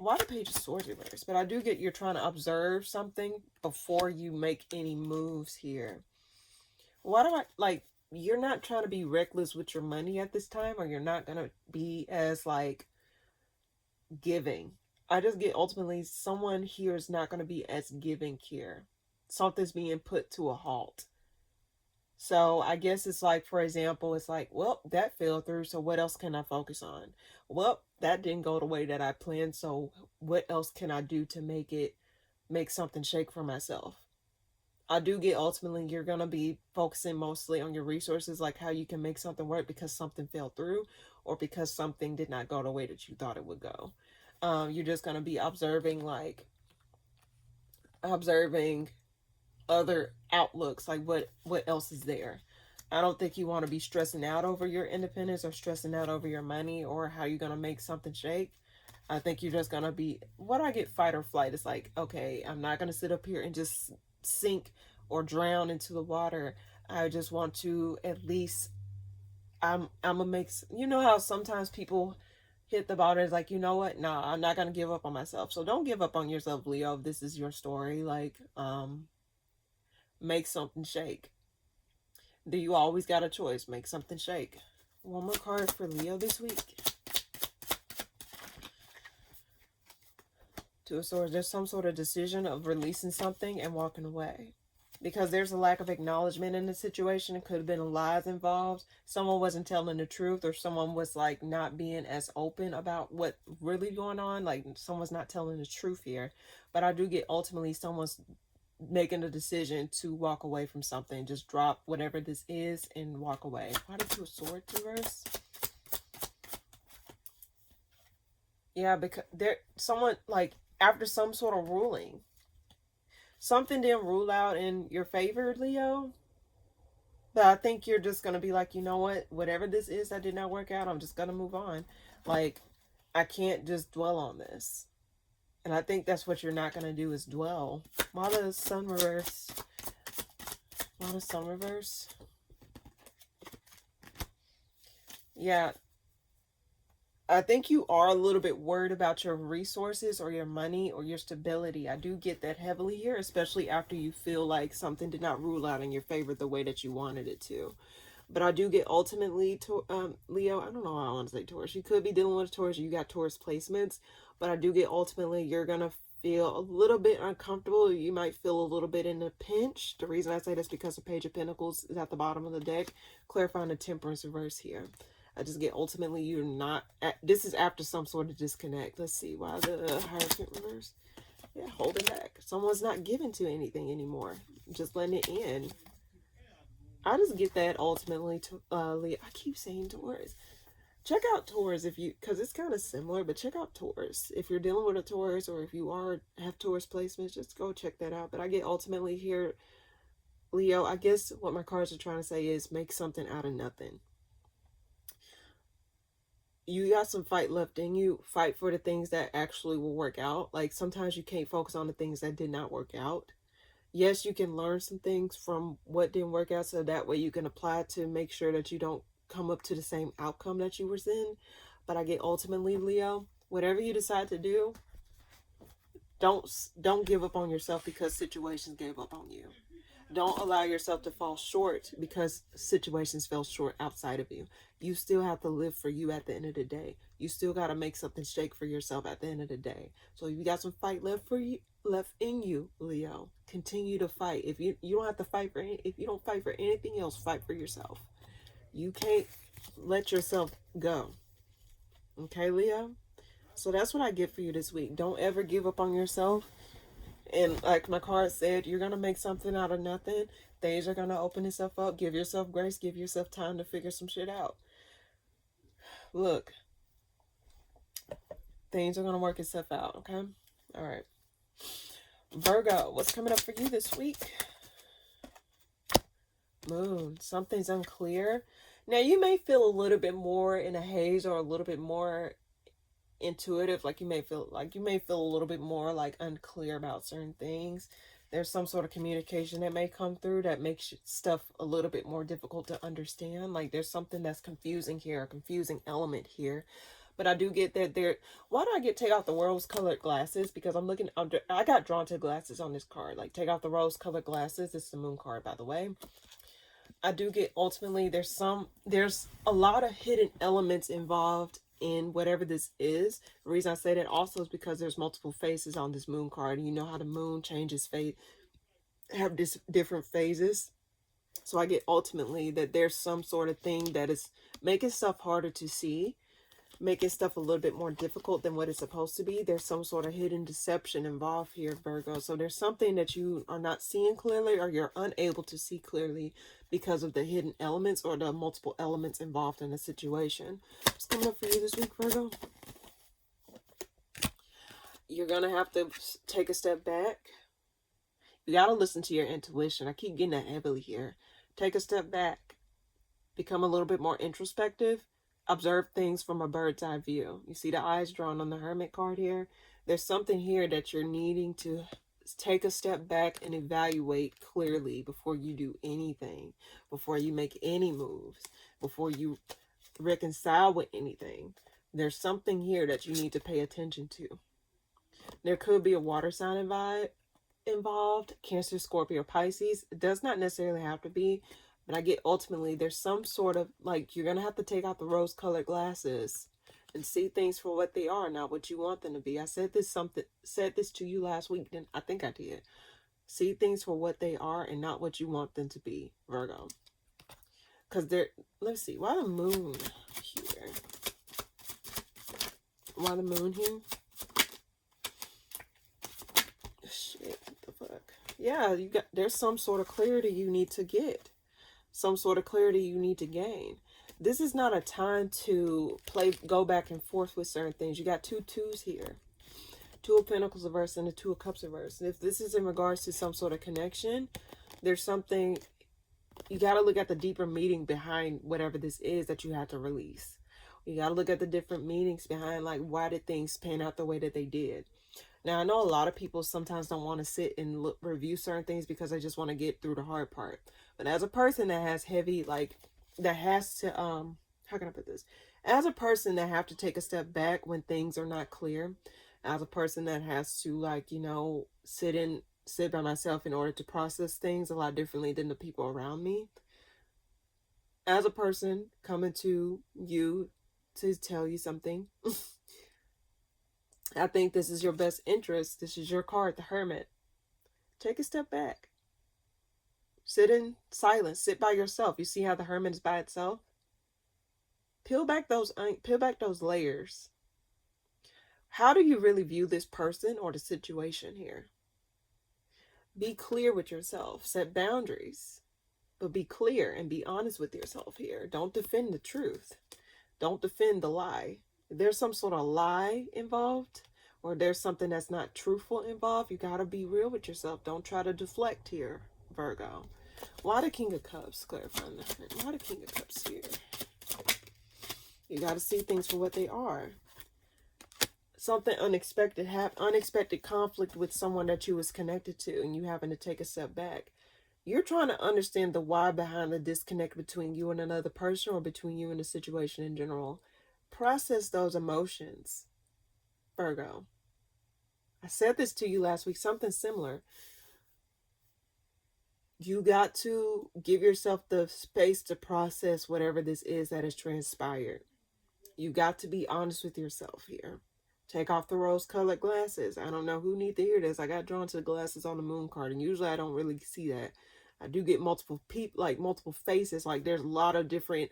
Why the Page of Swords reversed? But I do get you're trying to observe something before you make any moves here. Why do I, like, you're not trying to be reckless with your money at this time, or you're not going to be as, like, giving. I just get ultimately someone here is not going to be as giving here. Something's being put to a halt. So I guess it's like, for example, it's like, well, that fell through, so what else can I focus on? Well, that didn't go the way that I planned, so what else can I do to make something shake for myself? I do get ultimately you're going to be focusing mostly on your resources, like how you can make something work because something fell through or because something did not go the way that you thought it would go. You're just going to be observing other outlooks, like what else is there. I don't think you want to be stressing out over your independence or stressing out over your money or how you're going to make something shake. I think you're just going to be, what I get, fight or flight. It's like, okay, I'm not going to sit up here and just sink or drown into the water. I just want to at least, I'm gonna make, you know how sometimes people hit the bottom, is like, you know what, nah, I'm not gonna give up on myself. So don't give up on yourself, Leo, if this is your story. Like, make something shake. Do you always got a choice? Make something shake. One more card for Leo this week. Two of Swords. There's some sort of decision of releasing something and walking away. Because there's a lack of acknowledgement in the situation. It could have been lies involved. Someone wasn't telling the truth, or someone was like not being as open about what really going on. Like someone's not telling the truth here. But I do get ultimately someone's making a decision to walk away from something. Just drop whatever this is and walk away. Why did Two of Swords reverse? Yeah, because there someone, like, after some sort of ruling, something didn't rule out in your favor, Leo. But I think you're just going to be like, you know what? Whatever this is that did not work out, I'm just going to move on. Like, I can't just dwell on this. And I think that's what you're not going to do, is dwell. Why the Sun reverse? Why the Sun reverse? Yeah. I think you are a little bit worried about your resources or your money or your stability. I do get that heavily here, especially after you feel like something did not rule out in your favor the way that you wanted it to. But I do get ultimately, Leo, I don't know how I want to say Taurus. You could be dealing with Taurus. You got Taurus placements. But I do get ultimately you're going to feel a little bit uncomfortable. You might feel a little bit in a pinch. The reason I say this is because the Page of Pentacles is at the bottom of the deck, clarifying the Temperance reverse here. I just get ultimately you're not, this is after some sort of disconnect. Let's see, why the Hierophant reverse? Yeah, holding back. Someone's not giving to anything anymore. Just letting it in. I just get that ultimately to Leo. I keep saying Taurus. Check out Taurus if you, because it's kind of similar, but check out Taurus. If you're dealing with a Taurus, or if you have Taurus placements, just go check that out. But I get ultimately here, Leo, I guess what my cards are trying to say is make something out of nothing. You got some fight left in you. Fight for the things that actually will work out. Like sometimes you can't focus on the things that did not work out. Yes, you can learn some things from what didn't work out, so that way you can apply to make sure that you don't come up to the same outcome that you were in. But I get ultimately, Leo, whatever you decide to do, don't give up on yourself because situations gave up on you. Don't allow yourself to fall short because situations fell short outside of you. You still have to live for you at the end of the day. You still got to make something shake for yourself at the end of the day. So if you got some fight left in you, Leo, continue to fight. If you don't have to fight for if you don't fight for anything else, fight for yourself. You can't let yourself go. Okay, Leo? So that's what I get for you this week. Don't ever give up on yourself. And like my card said, you're going to make something out of nothing. Things are going to open itself up. Give yourself grace. Give yourself time to figure some shit out. Look. Things are going to work itself out, okay? All right. Virgo, what's coming up for you this week? Moon. Something's unclear. Now, you may feel a little bit more in a haze or a little bit more intuitive, like you may feel a little bit more like unclear about certain things. There's some sort of communication that may come through that makes stuff a little bit more difficult to understand. Like there's something that's confusing here, a confusing element here. But I do get that there. Why do I get take off the rose colored glasses? Because I'm looking under. I got drawn to glasses on this card. Like take off the rose colored glasses. This is the moon card, by the way. I do get ultimately there's a lot of hidden elements involved in whatever this is. The reason I say that also is because there's multiple faces on this moon card, and you know how the moon changes fate, have different phases. So I get ultimately that there's some sort of thing that is making stuff harder to see, making stuff a little bit more difficult than what it's supposed to be. There's some sort of hidden deception involved here, Virgo. So there's something that you are not seeing clearly, or you're unable to see clearly because of the hidden elements or the multiple elements involved in the situation. What's coming up for you this week, Virgo? You're going to have to take a step back. You got to listen to your intuition. I keep getting that heavily here. Take a step back. Become a little bit more introspective. Observe things from a bird's eye view. You see the eyes drawn on the Hermit card here? There's something here that you're needing to take a step back and evaluate clearly before you do anything, before you make any moves, before you reconcile with anything. There's something here that you need to pay attention to. There could be a water sign involved, Cancer, Scorpio, Pisces. It does not necessarily have to be, but I get ultimately there's some sort of, like, you're going to have to take out the rose colored glasses and see things for what they are, not what you want them to be. I said this to you last week, and I think I did. See things for what they are and not what you want them to be, Virgo. Because let's see, why the moon here? Why the moon here? Shit, what the fuck? Yeah, there's some sort of clarity you need to get. Some sort of clarity you need to gain. This is not a time to go back and forth with certain things. You got two twos here. Two of Pentacles reversed and the Two of Cups reversed. And if this is in regards to some sort of connection, there's something, you got to look at the deeper meaning behind whatever this is that you have to release. You got to look at the different meanings behind, like, why did things pan out the way that they did? Now, I know a lot of people sometimes don't want to sit and review certain things because they just want to get through the hard part. But as a person that has heavy, like, that has to, how can I put this? As a person that have to take a step back when things are not clear, as a person that has to, like, you know, sit by myself in order to process things a lot differently than the people around me. As a person coming to you to tell you something, I think this is your best interest. This is your card, the Hermit. Take a step back. Sit in silence. Sit by yourself. You see how the Hermit is by itself? Peel back those layers. How do you really view this person or the situation here? Be clear with yourself. Set boundaries. But be clear and be honest with yourself here. Don't defend the truth. Don't defend the lie. If there's some sort of lie involved, or there's something that's not truthful involved, you got to be real with yourself. Don't try to deflect here, Virgo. Why the King of Cups? Clarifying that. Why the King of Cups here? You got to see things for what they are. Something unexpected unexpected conflict with someone that you was connected to, and you having to take a step back. You're trying to understand the why behind the disconnect between you and another person, or between you and the situation in general. Process those emotions, Virgo. I said this to you last week, something similar. You got to give yourself the space to process whatever this is that has transpired. You got to be honest with yourself here. Take off the rose-colored glasses. I don't know who need to hear this. I got drawn to the glasses on the moon card, and usually I don't really see that. I do get multiple people, like multiple faces. Like there's a lot of different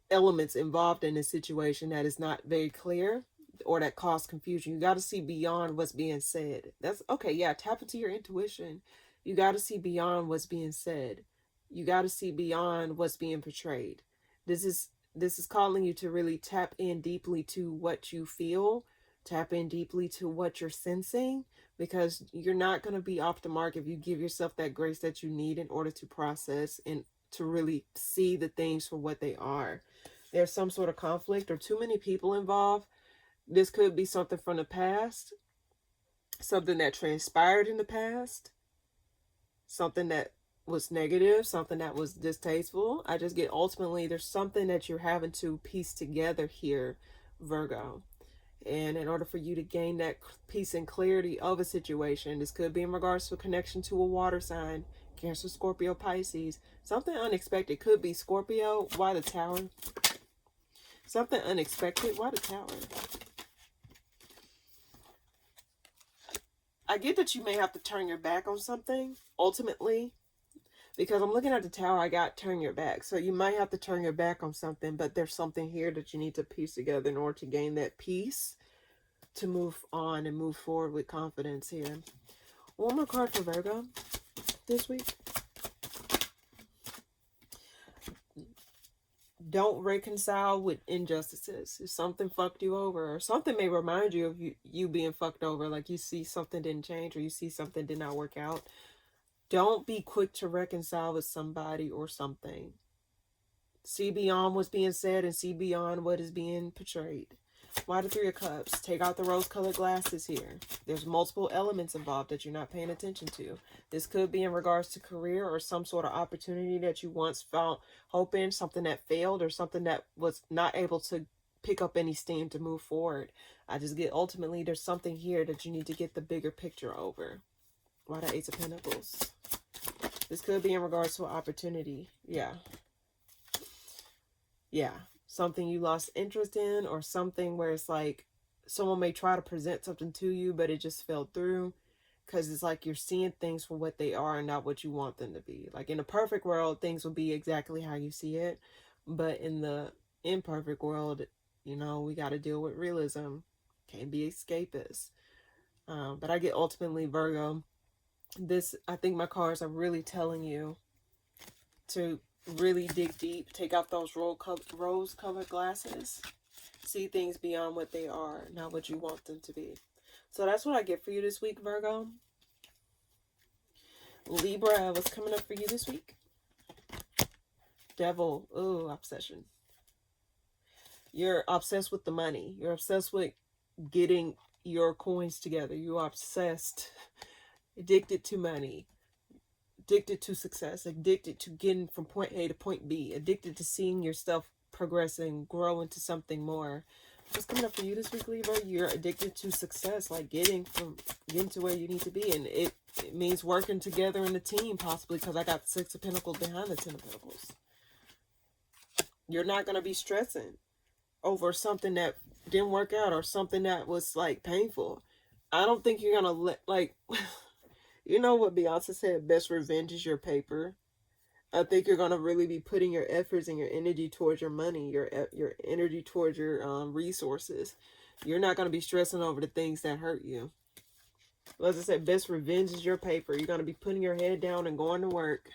elements involved in this situation that is not very clear, or that cause confusion. You got to see beyond what's being said. That's okay. Yeah, tap into your intuition. You got to see beyond what's being said. You got to see beyond what's being portrayed. This is calling you to really tap in deeply to what you feel. Tap in deeply to what you're sensing, because you're not going to be off the mark if you give yourself that grace that you need in order to process and to really see the things for what they are. There's some sort of conflict or too many people involved. This could be something from the past, something that transpired in the past, something that was negative, something that was distasteful. I just get ultimately there's something that you're having to piece together here Virgo. And in order for you to gain that peace and clarity of a situation, this could be in regards to a connection to a water sign, Cancer, Scorpio, Pisces. Something unexpected. Could be Scorpio. Why the Tower? Something unexpected. Why the Tower? I get that you may have to turn your back on something, ultimately. Because I'm looking at the Tower, I got turn your back. So you might have to turn your back on something, but there's something here that you need to piece together in order to gain that peace, to move on and move forward with confidence here. One more card for Virgo this week. Don't reconcile with injustices. If something fucked you over, or something may remind you of you being fucked over, like you see something didn't change, or you see something did not work out. Don't be quick to reconcile with somebody or something. See beyond what's being said and see beyond what is being portrayed. Why the Three of Cups? Take out the rose-colored glasses here. There's multiple elements involved that you're not paying attention to. This could be in regards to career or some sort of opportunity that you once found hope in, something that failed or something that was not able to pick up any steam to move forward. I just get ultimately there's something here that you need to get the bigger picture over. Why the Ace of Pentacles? This could be in regards to an opportunity. Yeah. Something you lost interest in, or something where it's like someone may try to present something to you, but it just fell through, because it's like you're seeing things for what they are and not what you want them to be. Like in a perfect world, things will be exactly how you see it, but in the imperfect world, you know, we got to deal with realism. Can't be escapist. But I get ultimately, Virgo, this, I think my cards are really telling you to really dig deep, take out those rose-colored glasses, see things beyond what they are, not what you want them to be. So that's what I get for you this week, Virgo. Libra, what's coming up for you this week? Devil. Ooh, obsession. You're obsessed with the money. You're obsessed with getting your coins together. You're obsessed, addicted to money, addicted to success, addicted to getting from point A to point B, addicted to seeing yourself progressing, grow into something more. What's coming up for you this week, Libra? You're addicted to success, like getting to where you need to be. And it means working together in a team, possibly, because I got the Six of Pentacles behind the Ten of Pentacles. You're not going to be stressing over something that didn't work out or something that was like painful. I don't think you're going to let, like... You know what Beyonce said, best revenge is your paper. I think you're going to really be putting your efforts and your energy towards your money, your energy towards your resources. You're not going to be stressing over the things that hurt you. As I said, best revenge is your paper. You're going to be putting your head down and going to work.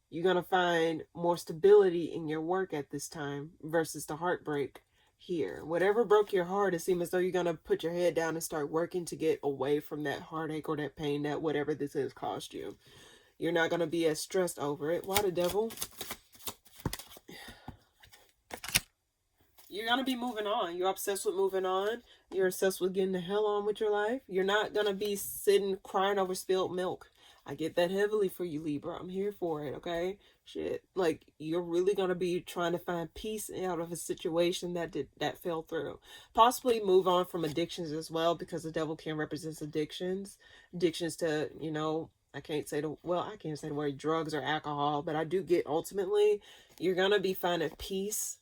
You're going to find more stability in your work at this time versus the heartbreak here. Whatever broke your heart, it seems as though you're going to put your head down and start working to get away from that heartache or that pain, that whatever this has caused you. You're not going to be as stressed over it. Why the Devil? You're going to be moving on. You're obsessed with moving on. You're obsessed with getting the hell on with your life. You're not going to be sitting crying over spilled milk. I get that heavily for you, Libra. I'm here for it, okay? Shit. Like, you're really going to be trying to find peace out of a situation that fell through. Possibly move on from addictions as well, because the Devil can represent addictions. Addictions to, you know, I can't say the word drugs or alcohol, but I do get ultimately, you're going to be finding peace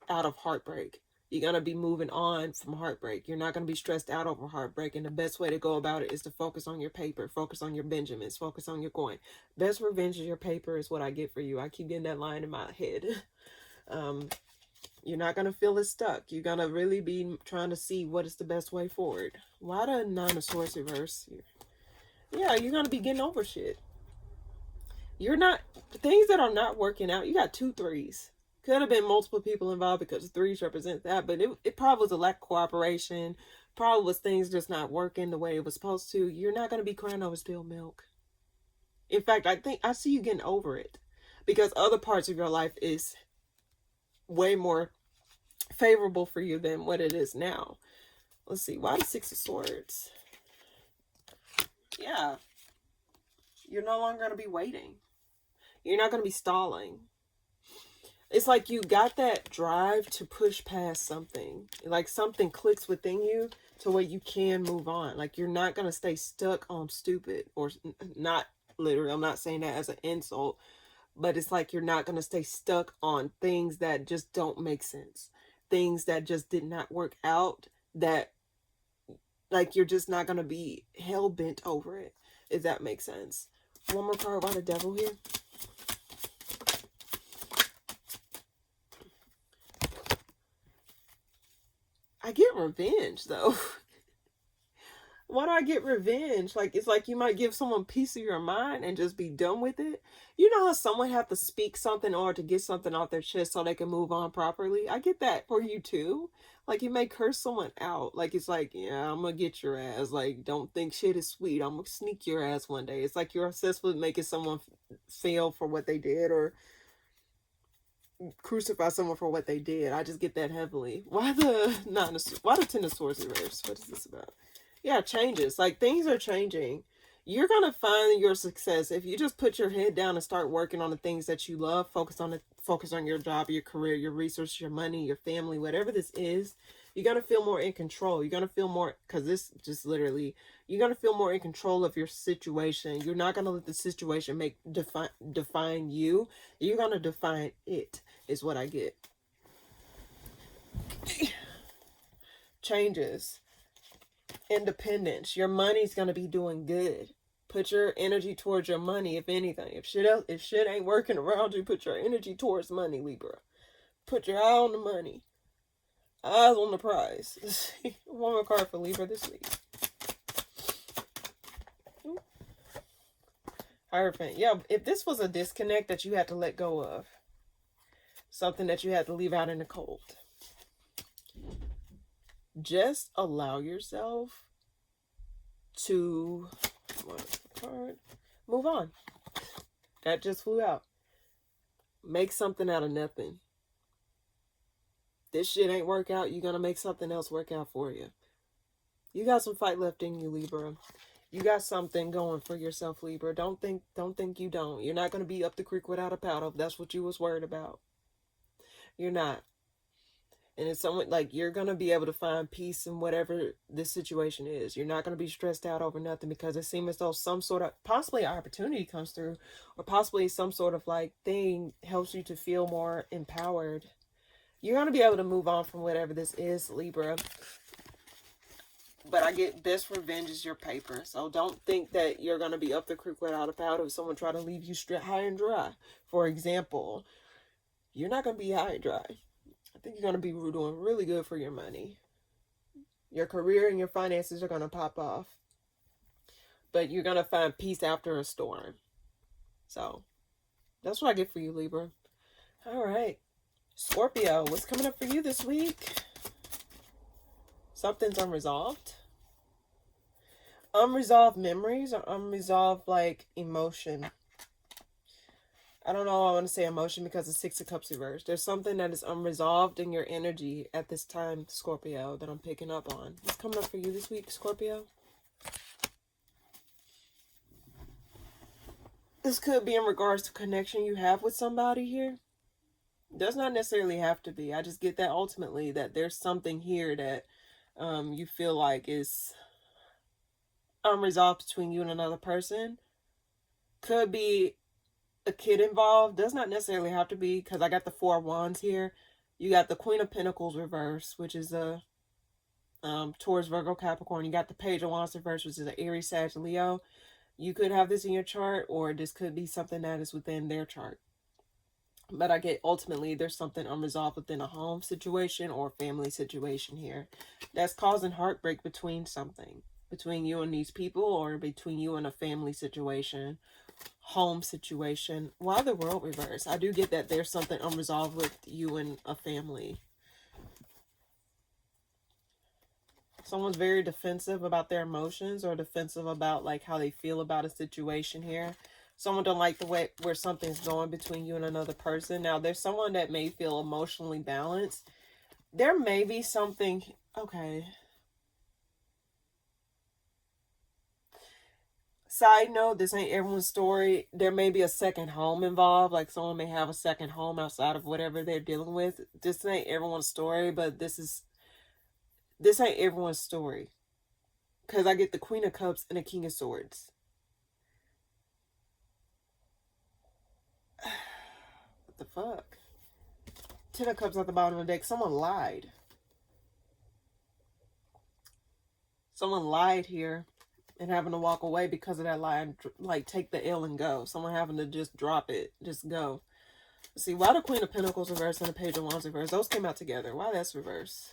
out of heartbreak. You're going to be moving on from heartbreak. You're not going to be stressed out over heartbreak. And the best way to go about it is to focus on your paper, focus on your Benjamins, focus on your coin. Best revenge is your paper is what I get for you. I keep getting that line in my head. You're not going to feel as stuck. You're going to really be trying to see what is the best way forward. Why the Nine of Swords reverse here? Yeah, you're going to be getting over shit. You're not, things that are not working out, you got 2 3s. Could have been multiple people involved because 3s represent that, but it probably was a lack of cooperation. Probably was things just not working the way it was supposed to. You're not going to be crying over spilled milk. In fact, I think I see you getting over it because other parts of your life is way more favorable for you than what it is now. Let's see. Why the 6 of Swords? Yeah. You're no longer going to be waiting. You're not going to be stalling. It's like you got that drive to push past something. Like something clicks within you to where you can move on. Like you're not going to stay stuck on stupid, or not literally. I'm not saying that as an insult, but it's like you're not going to stay stuck on things that just don't make sense. Things that just did not work out, that like you're just not going to be hell bent over it, if that makes sense. One more card by the devil here. I get revenge though. Why do I get revenge? Like, it's like you might give someone a piece of your mind and just be done with it. You know how someone have to speak something or to get something off their chest so they can move on properly? I get that for you too. Like, you may curse someone out. Like, it's like, yeah, I'm gonna get your ass. Like, don't think shit is sweet. I'm gonna sneak your ass one day. It's like you're obsessed with making someone fail for what they did, or crucify someone for what they did. I just get that heavily. Why the Ten of Swords reverse? What is this about? Yeah, changes. Like, things are changing. You're gonna find your success if you just put your head down and start working on the things that you love. Focus on your job, your career, your resources, your money, your family, whatever this is. You're gonna feel more in control. You're gonna feel more, because this just literally, you're gonna feel more in control of your situation. You're not gonna let the situation define you. You're gonna define it, is what I get. Changes. Independence. Your money's gonna be doing good. Put your energy towards your money. If anything, if shit ain't working around you, put your energy towards money, Libra. Put your eye on the money, eyes on the prize. One more card for Libra this week. Hierophant. Yeah, if this was a disconnect that you had to let go of, something that you had to leave out in the cold, just allow yourself to move on. That just flew out. Make something out of nothing. This shit ain't work out, you're gonna make something else work out for you. You got some fight left in you, Libra. You got something going for yourself, Libra. Don't think you don't. You're not gonna be up the creek without a paddle if that's what you was worried about. You're not. And it's somewhat like you're going to be able to find peace in whatever this situation is. You're not going to be stressed out over nothing, because it seems as though some sort of possibly opportunity comes through, or possibly some sort of like thing helps you to feel more empowered. You're going to be able to move on from whatever this is, Libra. But I get this revenge is your paper. So don't think that you're going to be up the creek without a paddle if someone try to leave you high and dry. For example, you're not going to be high and dry. I think you're going to be doing really good for your money. Your career and your finances are going to pop off. But you're going to find peace after a storm. So, that's what I get for you, Libra. All right. Scorpio, what's coming up for you this week? Something's unresolved. Unresolved memories, or unresolved, like, emotion. I don't know, I want to say emotion because it's Six of Cups reversed. There's something that is unresolved in your energy at this time, Scorpio, that I'm picking up on. What's coming up for you this week, Scorpio? This could be in regards to connection you have with somebody here. Does not necessarily have to be. I just get that ultimately that there's something here that you feel like is unresolved between you and another person. Could be a kid involved. Does not necessarily have to be, because I got the Four of Wands here. You got the Queen of Pentacles reverse, which is a Taurus, Virgo, Capricorn. You got the Page of Wands reverse, which is an Aries, Sag, Leo. You could have this in your chart, or this could be something that is within their chart. But I get ultimately there's something unresolved within a home situation or family situation here that's causing heartbreak between you and these people, or between you and a family situation, home situation. Why the World reverse? I do get that there's something unresolved with you and a family. Someone's very defensive about their emotions, or defensive about like how they feel about a situation here. Someone don't like the way where something's going between you and another person. Now, there's someone that may feel emotionally balanced. There may be something, okay. Side note, this ain't everyone's story. There may be a second home involved. Like someone may have a second home outside of whatever they're dealing with. This ain't everyone's story, but this ain't everyone's story. Because I get the Queen of Cups and the King of Swords. What the fuck? 10 of Cups at the bottom of the deck. Someone lied. Someone lied here. And having to walk away because of that lie, and like take the L and go. Someone having to just drop it, just go. See, why the Queen of Pentacles reverse and the Page of Wands reverse? Those came out together. Why that's reverse?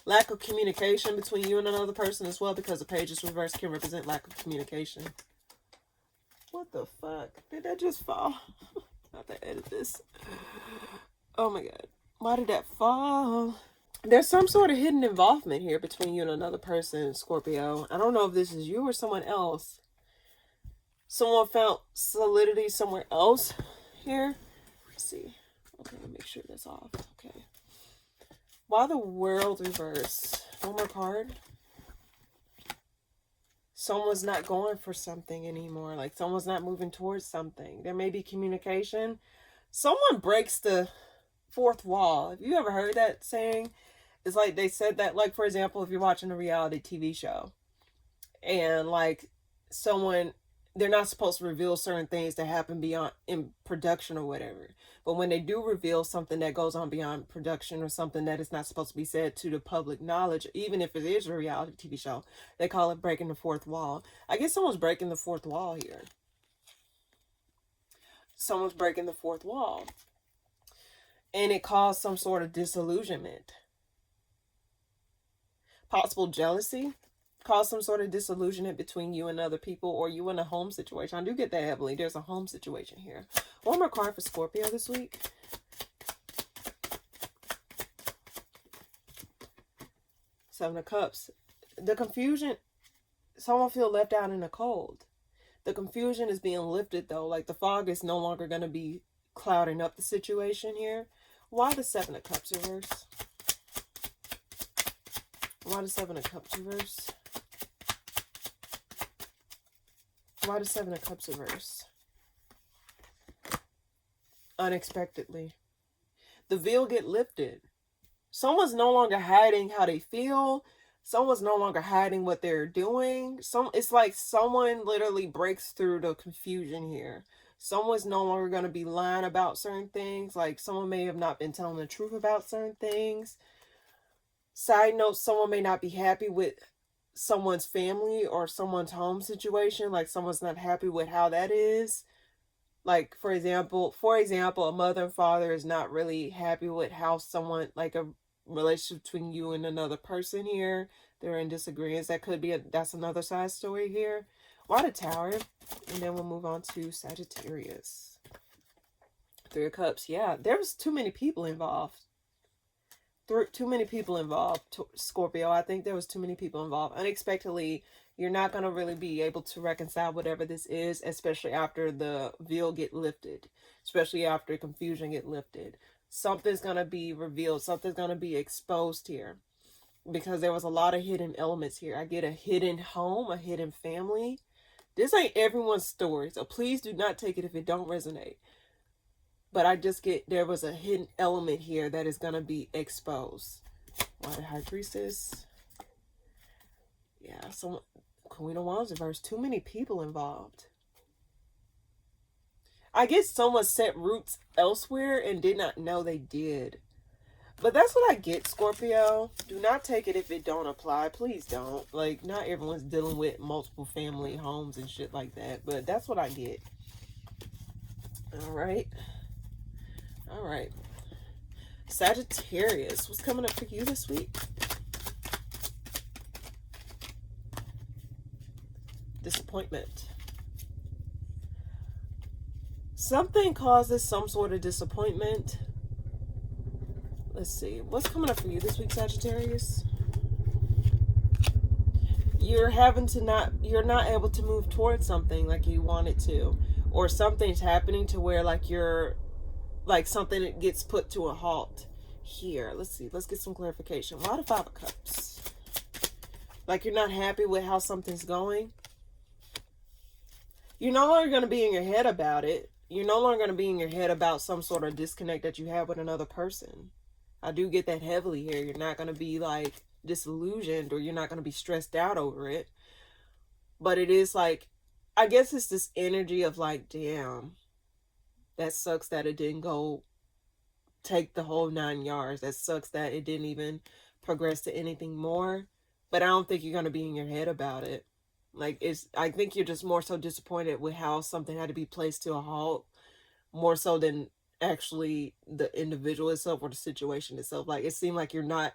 Lack of communication between you and another person as well, because the Pages reverse can represent lack of communication. What the fuck? Did that just fall? I have to edit this. Oh my god. Why did that fall? There's some sort of hidden involvement here between you and another person, Scorpio. I don't know if this is you or someone else. Someone found solidity somewhere else here. Let's see. Okay, let me make sure that's off. Okay. Why the World reverse? One more card. Someone's not going for something anymore. Like someone's not moving towards something. There may be communication. Someone breaks the fourth wall. Have you ever heard that saying? It's like they said that, like, for example, if you're watching a reality TV show and like someone, they're not supposed to reveal certain things that happen beyond in production or whatever. But when they do reveal something that goes on beyond production or something that is not supposed to be said to the public knowledge, even if it is a reality TV show, they call it breaking the fourth wall. I guess someone's breaking the fourth wall here. Someone's breaking the fourth wall. And it caused some sort of disillusionment. Possible jealousy, cause some sort of disillusionment between you and other people, or you in a home situation. I do get that heavily. There's a home situation here. One more card for Scorpio this week. Seven of Cups. The confusion, someone feel left out in the cold. The confusion is being lifted though. Like the fog is no longer going to be clouding up the situation here. Why the Seven of Cups reverse? Why the Seven of Cups reverse? Why the Seven of Cups reverse? Unexpectedly. The veil get lifted. Someone's no longer hiding how they feel. Someone's no longer hiding what they're doing. It's like someone literally breaks through the confusion here. Someone's no longer going to be lying about certain things. Like someone may have not been telling the truth about certain things. Side note, someone may not be happy with someone's family or someone's home situation. Like someone's not happy with how that is. Like, for example, a mother and father is not really happy with how someone, like a relationship between you and another person here. They're in disagreements. That could be that's another side story here. Why the Tower? And then we'll move on to Sagittarius. Three of Cups. Yeah, there was too many people involved. Too many people involved, Scorpio. I think there was too many people involved. Unexpectedly, you're not going to really be able to reconcile whatever this is, especially after the veil get lifted, especially after confusion get lifted. Something's going to be revealed. Something's going to be exposed here because there was a lot of hidden elements here. I get a hidden home, a hidden family. This ain't everyone's story, so please do not take it if it don't resonate. But I just get, there was a hidden element here that is going to be exposed. Why the High Priestess? Yeah, Queen of Wands reverse. Too many people involved. I guess someone set roots elsewhere and did not know they did. But that's what I get, Scorpio. Do not take it if it don't apply. Please don't. Like, not everyone's dealing with multiple family homes and shit like that. But that's what I get. All right. All right. Sagittarius, what's coming up for you this week? Disappointment. Something causes some sort of disappointment. Let's see. What's coming up for you this week, Sagittarius? You're not able to move towards something like you wanted to. Or something's happening to where like something gets put to a halt here. Let's see. Let's get some clarification. Why the Five of Cups? Like you're not happy with how something's going. You're no longer going to be in your head about it. You're no longer going to be in your head about some sort of disconnect that you have with another person. I do get that heavily here. You're not going to be like disillusioned, or you're not going to be stressed out over it. But it is like, I guess it's this energy of like, damn, that sucks that it didn't go take the whole 9 yards. That sucks that it didn't even progress to anything more. But I don't think you're going to be in your head about it. Like, I think you're just more so disappointed with how something had to be placed to a halt, more so than actually the individual itself or the situation itself. Like, it seemed like you're not,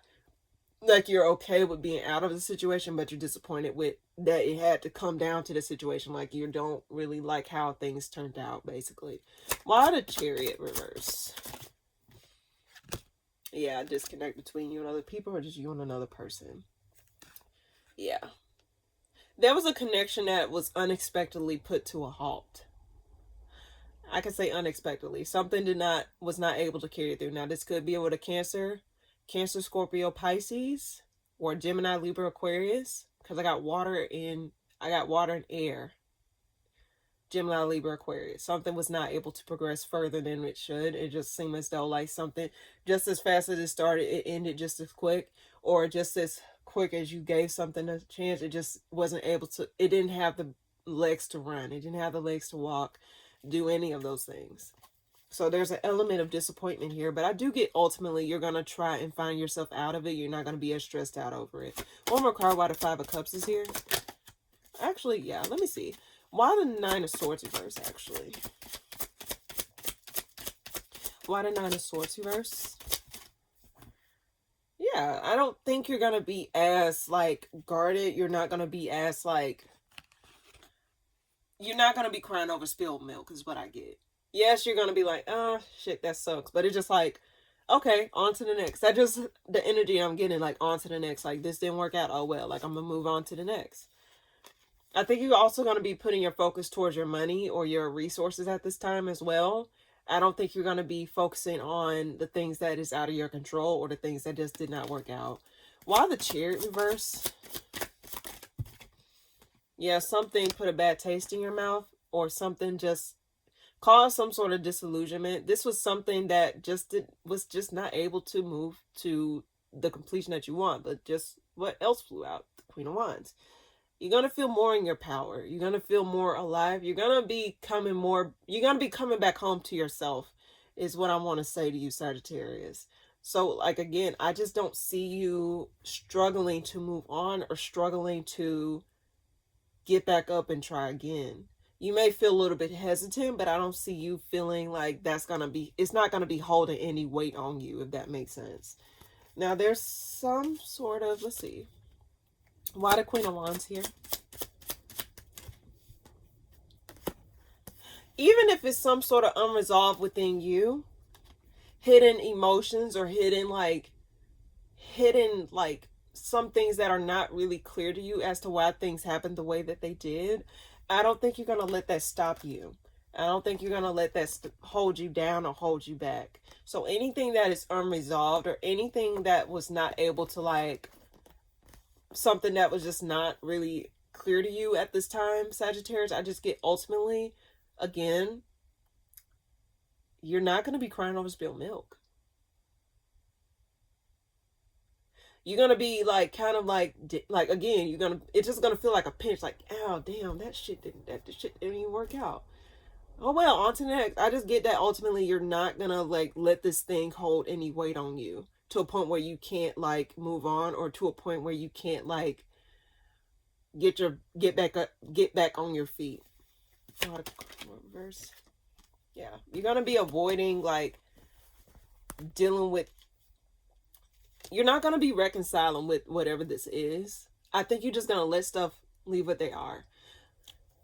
like, you're okay with being out of the situation, but you're disappointed with that it had to come down to the situation. Like, you don't really like how things turned out, basically. Why the Chariot reverse? Yeah, disconnect between you and other people, or just you and another person. Yeah. There was a connection that was unexpectedly put to a halt. I can say unexpectedly. Something was not able to carry through. Now, this could be with a Cancer, Scorpio, Pisces, or Gemini, Libra, Aquarius. Because I got water and air. Gemini, Libra, Aquarius. Something was not able to progress further than it should. It just seemed as though like something, just as fast as it started, it ended just as quick, or just as quick as you gave something a chance, it just wasn't able to, it didn't have the legs to run, it didn't have the legs to walk, do any of those things. So there's an element of disappointment here, but I do get ultimately you're going to try and find yourself out of it. You're not going to be as stressed out over it. One more card, why the Five of Cups is here. Actually, yeah, let me see. Why the Nine of Swords reverse, actually? Why the Nine of Swords reverse? Yeah, I don't think you're going to be as, like, guarded. You're not going to be as, like, you're not going to be crying over spilled milk is what I get. Yes, you're going to be like, oh, shit, that sucks. But it's just like, okay, on to the next. That just, the energy I'm getting, like, on to the next. Like, this didn't work out. Oh, well, like, I'm going to move on to the next. I think you're also going to be putting your focus towards your money or your resources at this time as well. I don't think you're going to be focusing on the things that is out of your control or the things that just did not work out. Why the Chariot reverse? Yeah, something put a bad taste in your mouth, or something just caused some sort of disillusionment. This was something that was just not able to move to the completion that you want. But just what else flew out? The Queen of Wands. You're going to feel more in your power. You're going to feel more alive. You're going to be coming back home to yourself is what I want to say to you, Sagittarius. So, like, again, I just don't see you struggling to move on or struggling to get back up and try again. You may feel a little bit hesitant, but I don't see you feeling like it's not going to be holding any weight on you, if that makes sense. Now, there's some sort of, let's see. Why the Queen of Wands here? Even if it's some sort of unresolved within you, hidden emotions or hidden some things that are not really clear to you as to why things happened the way that they did, I don't think you're going to let that stop you. I don't think you're going to let that hold you down or hold you back. So anything that is unresolved or anything that was not able to, like, something that was just not really clear to you at this time, Sagittarius, I just get ultimately, again, you're not going to be crying over spilled milk. You're going to be like, kind of like again, it's just going to feel like a pinch, like, oh, damn, that shit didn't even work out. Oh, well, on to the next. I just get that ultimately you're not going to, like, let this thing hold any weight on you to a point where you can't, like, move on, or to a point where you can't, like, get back on your feet. Reverse. Yeah, you're going to be avoiding, like, dealing with, you're not going to be reconciling with whatever this is. I think you're just going to let stuff leave what they are.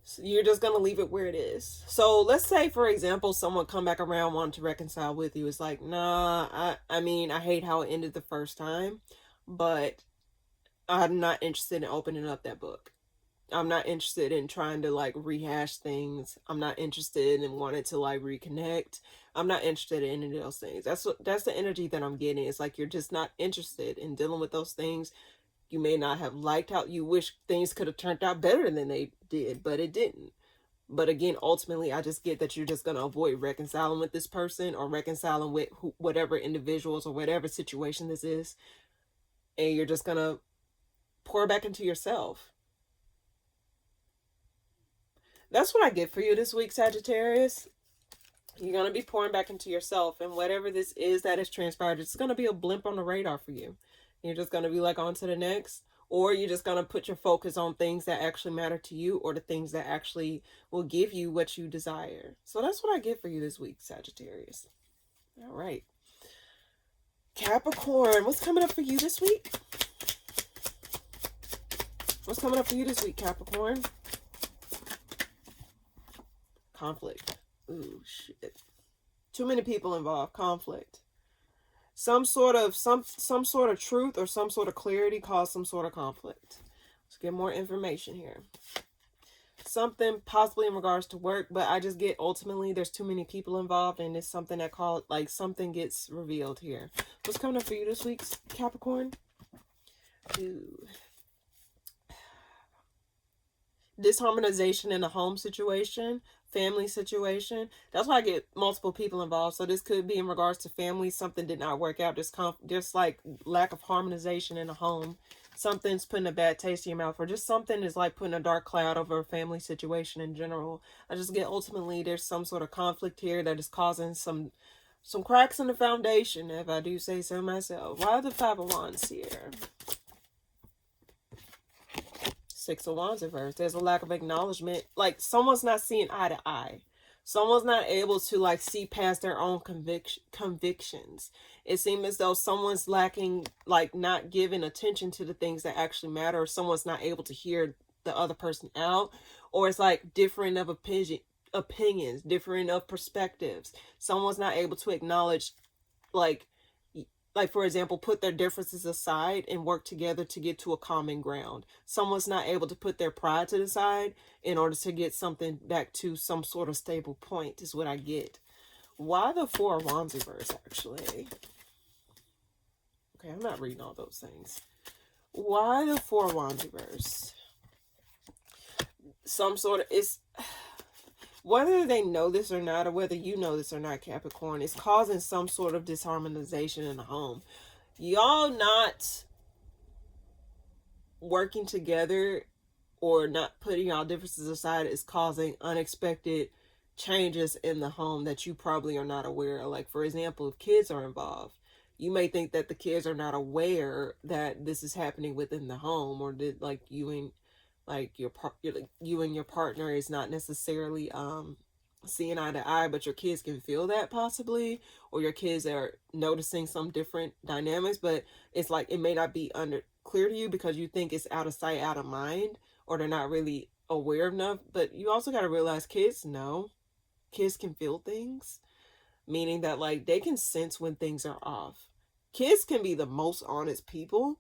So you're just going to leave it where it is. So let's say, for example, someone come back around wanting to reconcile with you. It's like, nah, I mean, I hate how it ended the first time, but I'm not interested in opening up that book. I'm not interested in trying to, like, rehash things. I'm not interested in wanting to, like, reconnect. I'm not interested in any of those things. That's the energy that I'm getting. It's like you're just not interested in dealing with those things. You may not have liked how you wish things could have turned out better than they did, but it didn't. But again, ultimately, I just get that you're just going to avoid reconciling with this person or reconciling with whatever individuals or whatever situation this is. And you're just going to pour back into yourself. That's what I get for you this week, Sagittarius. You're going to be pouring back into yourself. And whatever this is that has transpired, it's going to be a blimp on the radar for you. You're just going to be like, on to the next. Or you're just going to put your focus on things that actually matter to you, or the things that actually will give you what you desire. So that's what I get for you this week, Sagittarius. All right. Capricorn, what's coming up for you this week? What's coming up for you this week, Capricorn? Conflict. Ooh, shit. Too many people involved. Conflict. Some sort of truth or some sort of clarity caused some sort of conflict. Let's get more information here. Something possibly in regards to work, but I just get ultimately there's too many people involved, and it's something that called like something gets revealed here. What's coming up for you this week, Capricorn? Ooh. Disharmonization in a home situation, family situation. That's why I get multiple people involved. So this could be in regards to family. Something did not work out. Just like lack of harmonization in a home. Something's putting a bad taste in your mouth, or just something is like putting a dark cloud over a family situation in general. I just get ultimately there's some sort of conflict here that is causing some cracks in the foundation, if I do say so myself. Why are the 5 of Wands here? 6 of Wands reversed. There's a lack of acknowledgement. Like someone's not seeing eye to eye. Someone's not able to like see past their own convictions. It seems as though someone's lacking, like not giving attention to the things that actually matter, or someone's not able to hear the other person out, or it's like different of opinions, different of perspectives. Someone's not able to acknowledge, like for example, put their differences aside and work together to get to a common ground. Someone's not able to put their pride to the side in order to get something back to some sort of stable point, is what I get. Why the 4 of Wands reverse, actually? Okay, I'm not reading all those things. Why the 4 of Wands reverse? Some sort of, it's, whether they know this or not, or whether you know this or not, Capricorn, it's causing some sort of disharmonization in the home. Y'all not working together or not putting y'all differences aside is causing unexpected changes in the home that you probably are not aware of. Like, for example, if kids are involved, you may think that the kids are not aware that this is happening within the home, or that like you and your partner is not necessarily seeing eye to eye, but your kids can feel that possibly, or your kids are noticing some different dynamics, but it's like it may not be clear to you because you think it's out of sight, out of mind, or they're not really aware enough. But you also got to realize kids can feel things, meaning that like they can sense when things are off. Kids can be the most honest people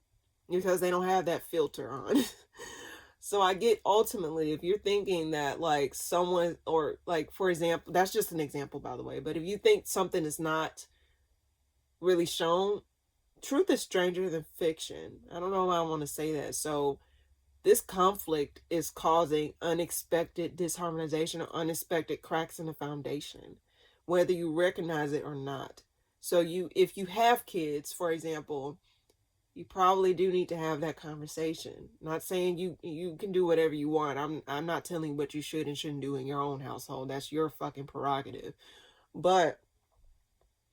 because they don't have that filter on. So I get ultimately, if you're thinking that like someone, or like, for example, that's just an example, by the way, but if you think something is not really shown, truth is stranger than fiction. I don't know why I want to say that. So this conflict is causing unexpected disharmonization or unexpected cracks in the foundation, whether you recognize it or not. So if you have kids, for example, you probably do need to have that conversation. Not saying you can do whatever you want. I'm not telling you what you should and shouldn't do in your own household. That's your fucking prerogative. But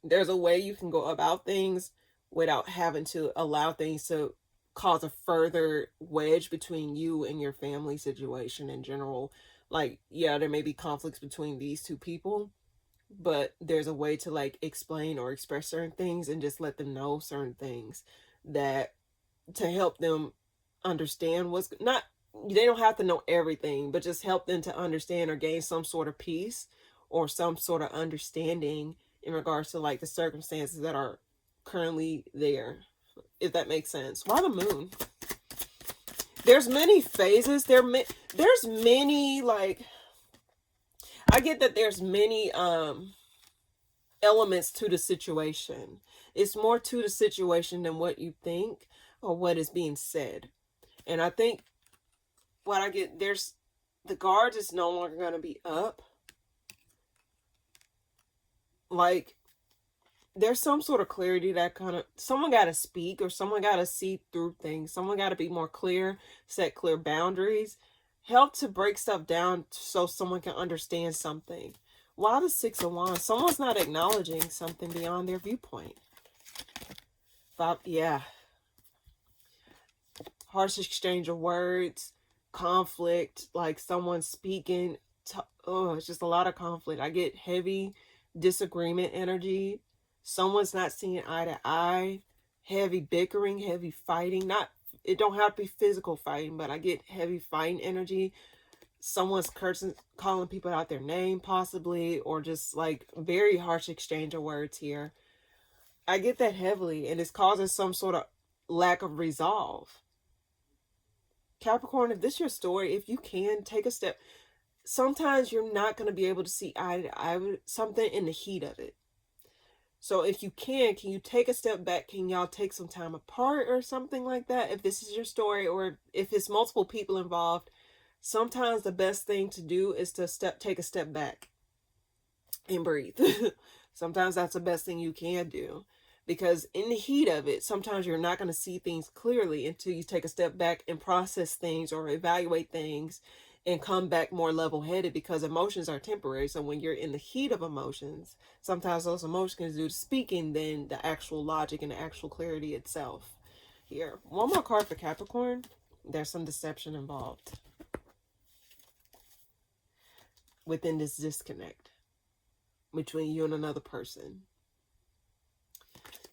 there's a way you can go about things without having to allow things to cause a further wedge between you and your family situation in general. Like, yeah, there may be conflicts between these two people, but there's a way to like explain or express certain things and just let them know certain things that to help them understand what's not, they don't have to know everything, but just help them to understand or gain some sort of peace or some sort of understanding in regards to like the circumstances that are currently there, if that makes sense. Why the moon? There's many phases. There's many, like, I get that there's many elements to the situation. It's more to the situation than what you think or what is being said. And I think what I get, there's the guard is no longer going to be up. Like, there's some sort of clarity that kind of, someone got to speak, or someone got to see through things. Someone got to be more clear, set clear boundaries, help to break stuff down so someone can understand something. Why the Six of Wands? Someone's not acknowledging something beyond their viewpoint. Yeah. Harsh exchange of words, conflict, like someone speaking. It's just a lot of conflict. I get heavy disagreement energy. Someone's not seeing eye to eye. Heavy bickering, heavy fighting. It don't have to be physical fighting, but I get heavy fighting energy. Someone's cursing, calling people out their name possibly, or just like very harsh exchange of words here. I get that heavily, and it's causing some sort of lack of resolve. Capricorn, if this is your story, if you can take a step, sometimes you're not going to be able to see eye to eye with something in the heat of it. So if you can you take a step back? Can y'all take some time apart or something like that? If this is your story, or if it's multiple people involved, sometimes the best thing to do is to take a step back and breathe. Sometimes that's the best thing you can do. Because in the heat of it, sometimes you're not going to see things clearly until you take a step back and process things or evaluate things and come back more level-headed, because emotions are temporary. So when you're in the heat of emotions, sometimes those emotions do the speaking than the actual logic and the actual clarity itself. Here, one more card for Capricorn. There's some deception involved within this disconnect between you and another person.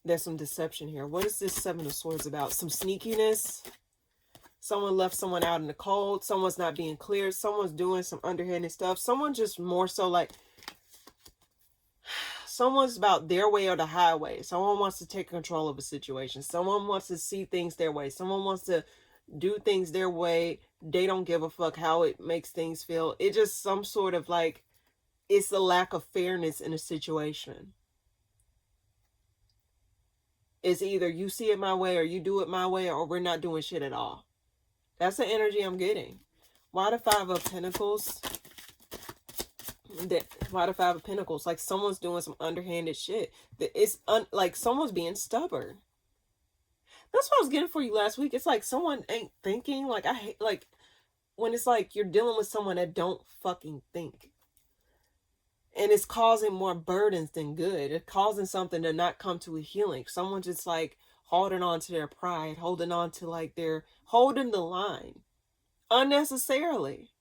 There's some deception here. What is this Seven of Swords about? Some sneakiness. Someone left someone out in the cold. Someone's not being clear. Someone's doing some underhanded stuff. Someone just more so like, someone's about their way or the highway. Someone wants to take control of a situation. Someone wants to see things their way. Someone wants to do things their way. They don't give a fuck how it makes things feel. It's just some sort of like, it's a lack of fairness in a situation. It's either you see it my way or you do it my way, or we're not doing shit at all. That's the energy I'm getting. Why the Five of Pentacles? Why the Five of Pentacles? Like someone's doing some underhanded shit. It's like someone's being stubborn. That's what I was getting for you last week. It's like someone ain't thinking. Like I hate like when it's like you're dealing with someone that don't fucking think. And it's causing more burdens than good. It's causing something to not come to a healing. Someone just like holding on to their pride, holding on to like they're holding the line unnecessarily.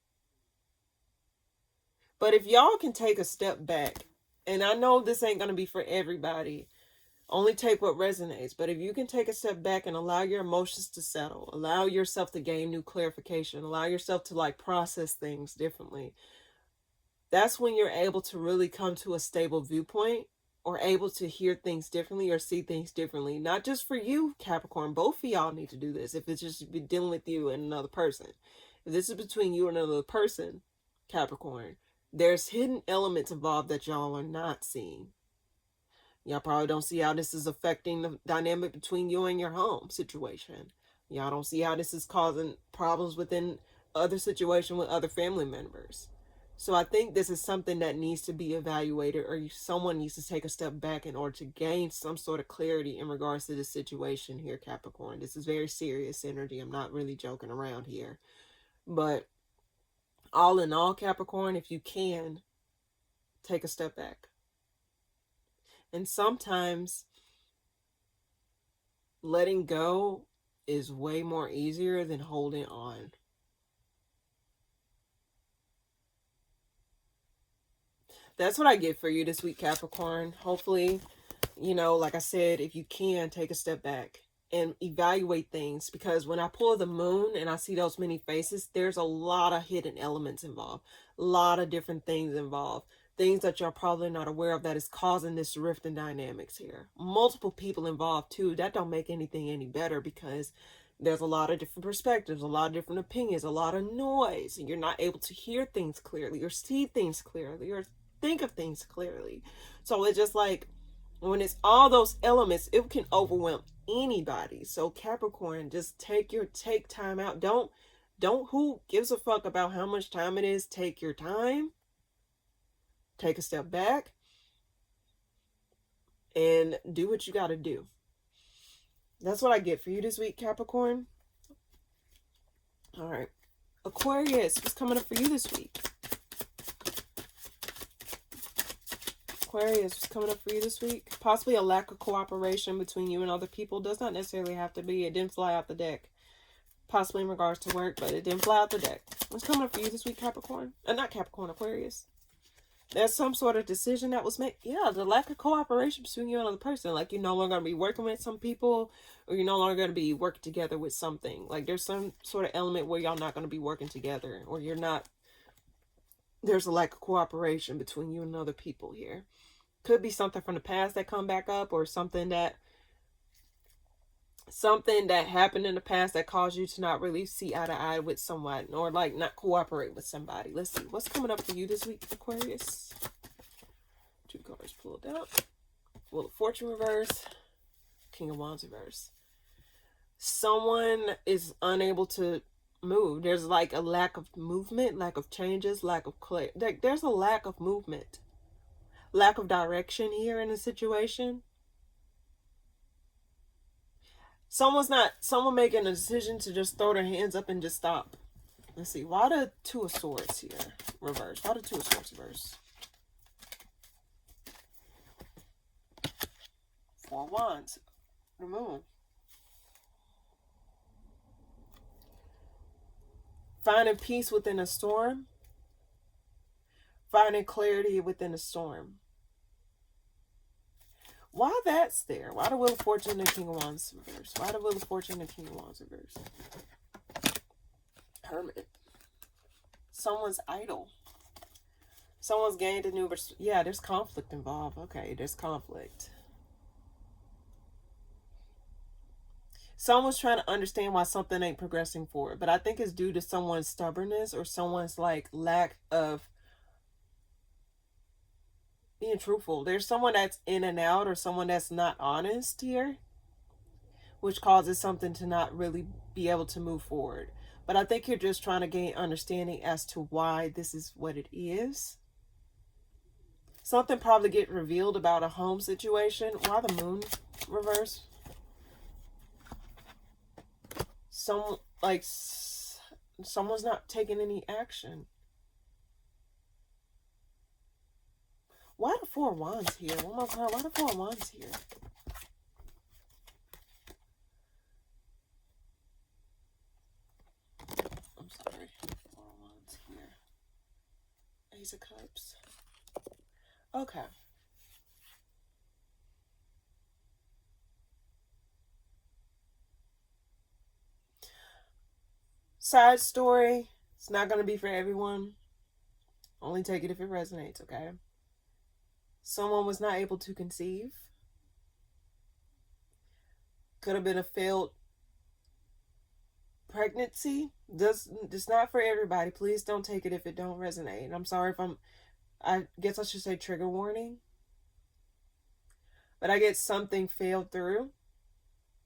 But if y'all can take a step back, and I know this ain't going to be for everybody, only take what resonates. But if you can take a step back and allow your emotions to settle, allow yourself to gain new clarification, allow yourself to like process things differently, that's when you're able to really come to a stable viewpoint, or able to hear things differently or see things differently. Not just for you, Capricorn. Both of y'all need to do this. If it's just dealing with you and another person. If this is between you and another person, Capricorn, there's hidden elements involved that y'all are not seeing. Y'all probably don't see how this is affecting the dynamic between you and your home situation. Y'all don't see how this is causing problems within other situation with other family members. So I think this is something that needs to be evaluated, or someone needs to take a step back in order to gain some sort of clarity in regards to the situation here, Capricorn. This is very serious energy. I'm not really joking around here. But all in all, Capricorn, if you can, take a step back. And sometimes letting go is way more easier than holding on. That's what I get for you this week, Capricorn. Hopefully, you know, like I said, if you can, take a step back and evaluate things. Because when I pull the moon and I see those many faces, there's a lot of hidden elements involved. A lot of different things involved. Things that you're probably not aware of that is causing this rift in dynamics here. Multiple people involved too. That don't make anything any better, because there's a lot of different perspectives, a lot of different opinions, a lot of noise. And you're not able to hear things clearly or see things clearly or think of things clearly. So it's just like when it's all those elements, it can overwhelm anybody. So Capricorn, just take time out. Don't Who gives a fuck about how much time it is? Take your time. Take a step back. And do what you got to do. That's what I get for you this week, Capricorn. All right. Aquarius, what's coming up for you this week? Aquarius, what's coming up for you this week? Possibly a lack of cooperation between you and other people. Does not necessarily have to be. It didn't fly out the deck. Possibly in regards to work, but it didn't fly out the deck. What's coming up for you this week, Capricorn? Not Capricorn, Aquarius. There's some sort of decision that was made. Yeah, the lack of cooperation between you and another person. Like, you're no longer going to be working with some people, or you're no longer going to be working together with something. Like, there's some sort of element where y'all not going to be working together, or you're not. There's a lack of cooperation between you and other people here. Could be something from the past that come back up, or something that happened in the past that caused you to not really see eye to eye with someone, or like not cooperate with somebody. Let's see what's coming up for you this week, Aquarius. 2 cards pulled out. Wheel of Fortune reverse, King of Wands reverse. Someone is unable to move. There's like a lack of movement, lack of changes, lack of clarity. There's a lack of movement, lack of direction here in the situation. Someone making a decision to just throw their hands up and just stop. Let's see. Why the 2 of Swords here? Reverse. Why the 2 of Swords reverse? 4 of Wands. The Moon. Finding peace within a storm. Finding clarity within a storm. Why that's there? Why the Wheel of Fortune and King of Wands reverse? Why the Wheel of Fortune and King of Wands reverse? Hermit. Someone's idle. Someone's gained a new... Yeah, there's conflict involved. Okay, there's conflict. Someone's trying to understand why something ain't progressing forward. But I think it's due to someone's stubbornness or someone's like lack of being truthful. There's someone that's in and out, or someone that's not honest here, which causes something to not really be able to move forward. But I think you're just trying to gain understanding as to why this is what it is. Something probably get revealed about a home situation. Why the Moon reverse? Someone's not taking any action. Why the 4 of Wands here? Oh my God, why the 4 of Wands here? I'm sorry. 4 of Wands here. Ace of Cups. Okay. Side story. It's not going to be for everyone. Only take it if it resonates, okay? Someone was not able to conceive. Could have been a failed pregnancy. It's not for everybody. Please don't take it if it don't resonate. I'm sorry if I guess I should say trigger warning. But I get something failed through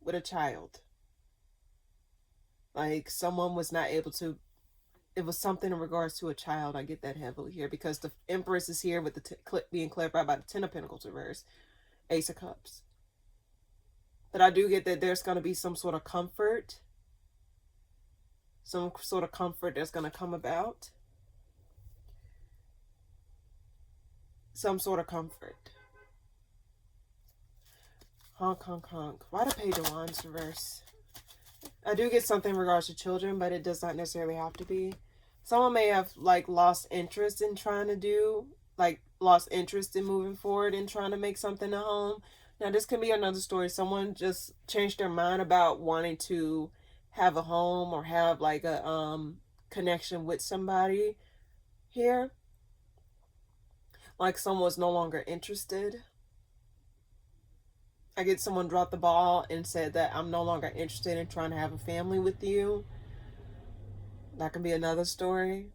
with a child. Like someone was not able to... It was something in regards to a child. I get that heavily here because the Empress is here with the being clarified by the 10 of Pentacles reverse, Ace of Cups. But I do get that there's going to be some sort of comfort. Some sort of comfort that's going to come about. Some sort of comfort. Honk, honk, honk. Why the Page of Wands reverse? I do get something in regards to children, but it does not necessarily have to be. Someone may have like lost interest in trying to do, like lost interest in moving forward and trying to make something a home. Now this can be another story. Someone just changed their mind about wanting to have a home or have like a connection with somebody here. Like someone's no longer interested. I get someone dropped the ball and said that I'm no longer interested in trying to have a family with you. That can be another story.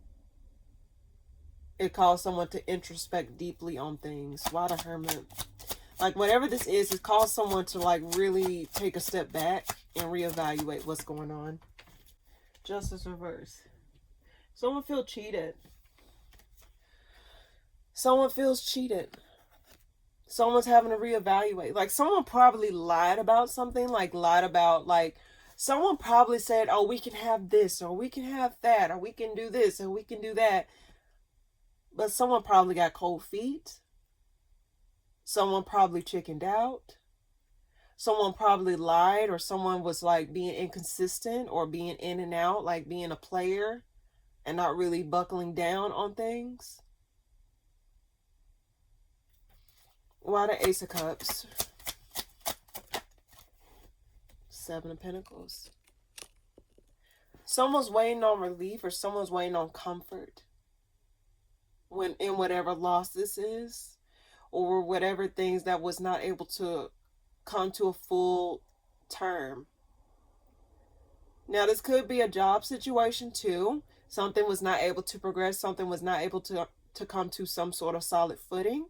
It calls someone to introspect deeply on things. Why the Hermit? Like whatever this is, it calls someone to like really take a step back and reevaluate what's going on. Justice reverse. Someone feels cheated. Someone feels cheated. Someone's having to reevaluate. Like, someone probably lied about something. Someone probably said, oh, we can have this, or we can have that, or we can do this, or we can do that. But someone probably got cold feet. Someone probably chickened out. Someone probably lied, or someone was like being inconsistent or being in and out, like being a player and not really buckling down on things. Why the Ace of Cups? Seven of Pentacles. Someone's waiting on relief, or someone's waiting on comfort when in whatever loss this is, or whatever things that was not able to come to a full term. Now, this could be a job situation too. Something was not able to progress. Something was not able to come to some sort of solid footing.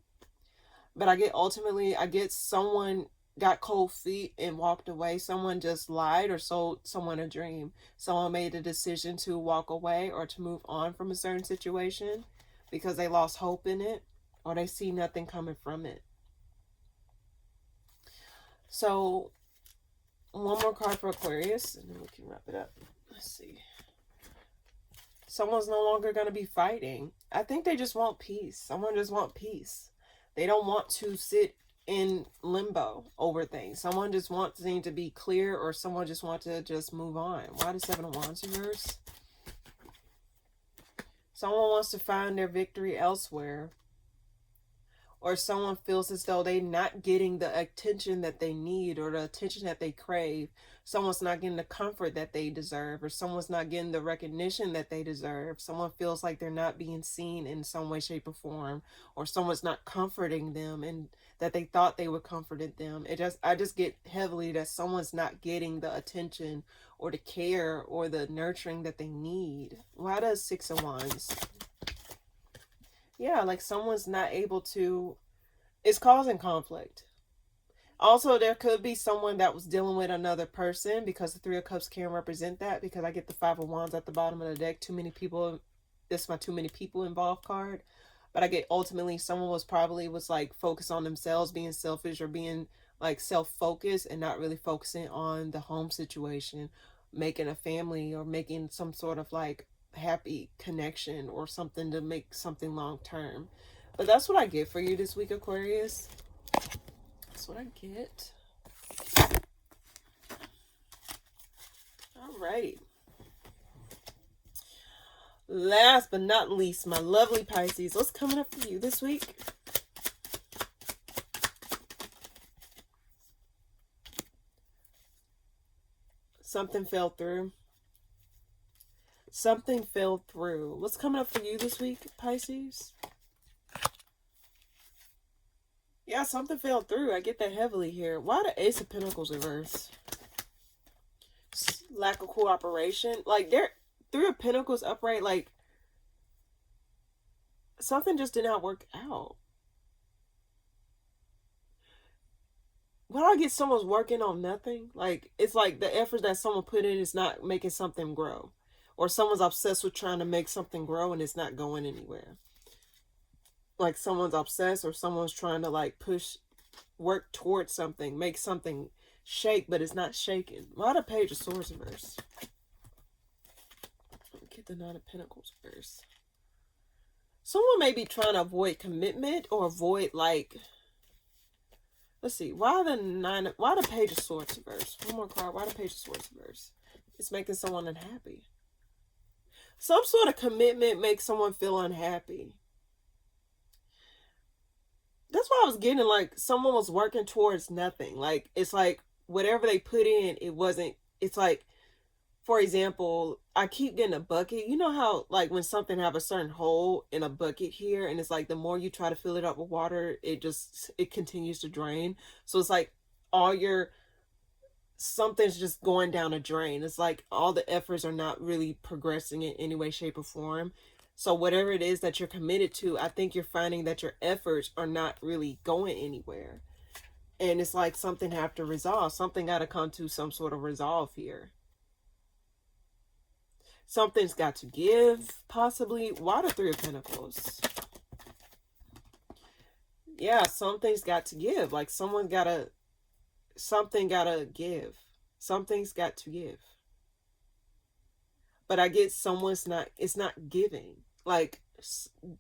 But I get someone got cold feet and walked away. Someone just lied or sold someone a dream. Someone made a decision to walk away or to move on from a certain situation because they lost hope in it, or they see nothing coming from it. So, one more card for Aquarius, and then we can wrap it up. Let's see. Someone's no longer going to be fighting. I think they just want peace. Someone just wants peace. They don't want to sit in limbo over things. Someone just wants things to be clear, or someone just wants to just move on. Why the Seven of Wands reverse? Someone wants to find their victory elsewhere. Or someone feels as though they're not getting the attention that they need, or the attention that they crave. Someone's not getting the comfort that they deserve, or someone's not getting the recognition that they deserve. Someone feels like they're not being seen in some way, shape, or form, or someone's not comforting them and that they thought they were comforting them. I just get heavily that someone's not getting the attention or the care or the nurturing that they need. Why does Six of Wands? Yeah, like someone's not able to, it's causing conflict. Also, there could be someone that was dealing with another person, because the Three of Cups can represent that, because I get the Five of Wands at the bottom of the deck. Too many people, this is my too many people involved card. But I get ultimately someone was like focused on themselves, being selfish or being like self-focused and not really focusing on the home situation, making a family or making some sort of like happy connection or something to make something long term. But that's what I get for you this week, Aquarius. That's what I get. All right. Last but not least, my lovely Pisces. What's coming up for you this week? Something fell through. Something fell through. What's coming up for you this week, Pisces? Yeah, something fell through. I get that heavily here. Why the Ace of Pentacles reverse? Lack of cooperation. Like, Three of Pentacles upright, like, something just did not work out. Why do I get someone's working on nothing? Like, it's like the effort that someone put in is not making something grow. Or someone's obsessed with trying to make something grow and it's not going anywhere. Like, someone's obsessed, or someone's trying to like work towards something, make something shake, but it's not shaking. Why the Page of Swords reverse? Get the Nine of Pentacles reverse. Someone may be trying to avoid commitment or avoid, like, let's see, why the Page of Swords reverse? One more card. Why the Page of Swords reverse? It's making someone unhappy. Some sort of commitment makes someone feel unhappy. That's why I was getting, like, someone was working towards nothing. Like, it's like whatever they put in, it's like, for example, I keep getting a bucket. You know how, like, when something have a certain hole in a bucket here, and it's like the more you try to fill it up with water, it continues to drain. So it's like something's just going down a drain. It's like all the efforts are not really progressing in any way, shape, or form. So whatever it is that you're committed to, I think you're finding that your efforts are not really going anywhere. And it's like something have to resolve. Something got to come to some sort of resolve here. Something's got to give, possibly. Why the Three of Pentacles? Yeah, something's got to give. Like something gotta give. Something's got to give. But I get it's not giving. Like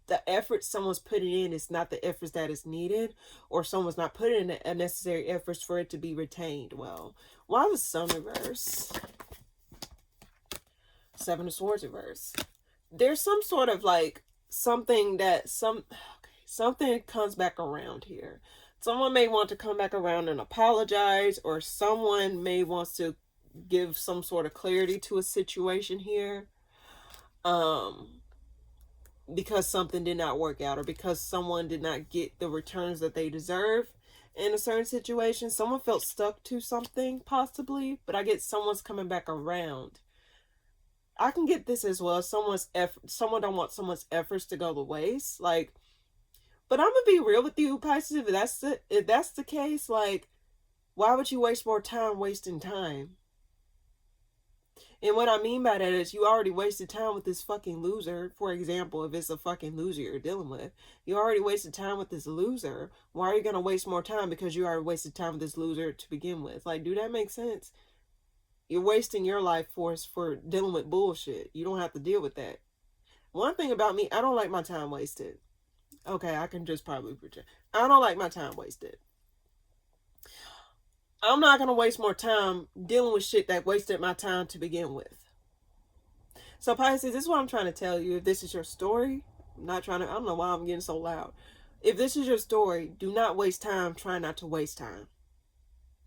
the effort someone's putting in is not the efforts that is needed, or someone's not putting in the necessary efforts for it to be retained well. Why the Sun reverse? Seven of Swords reverse. There's some sort of like something comes back around here. Someone may want to come back around and apologize, or someone may want to give some sort of clarity to a situation here. Because something did not work out, or because someone did not get the returns that they deserve in a certain situation. Someone felt stuck to something, possibly, but I get someone's coming back around. I can get this as well. Someone don't want someone's efforts to go to waste. Like, but I'm gonna be real with you, Pisces. If that's the case, like, why would you waste more time wasting time? And what I mean by that is you already wasted time with this fucking loser. For example, if it's a fucking loser you're dealing with, you already wasted time with this loser. Why are you gonna waste more time because you already wasted time with this loser to begin with? Like, do that make sense? You're wasting your life force for dealing with bullshit. You don't have to deal with that. One thing about me, I don't like my time wasted. Okay, I can just probably pretend. I don't like my time wasted. I'm not going to waste more time dealing with shit that wasted my time to begin with. So Pisces, this is what I'm trying to tell you. If this is your story, I don't know why I'm getting so loud. If this is your story, do not waste time trying not to waste time.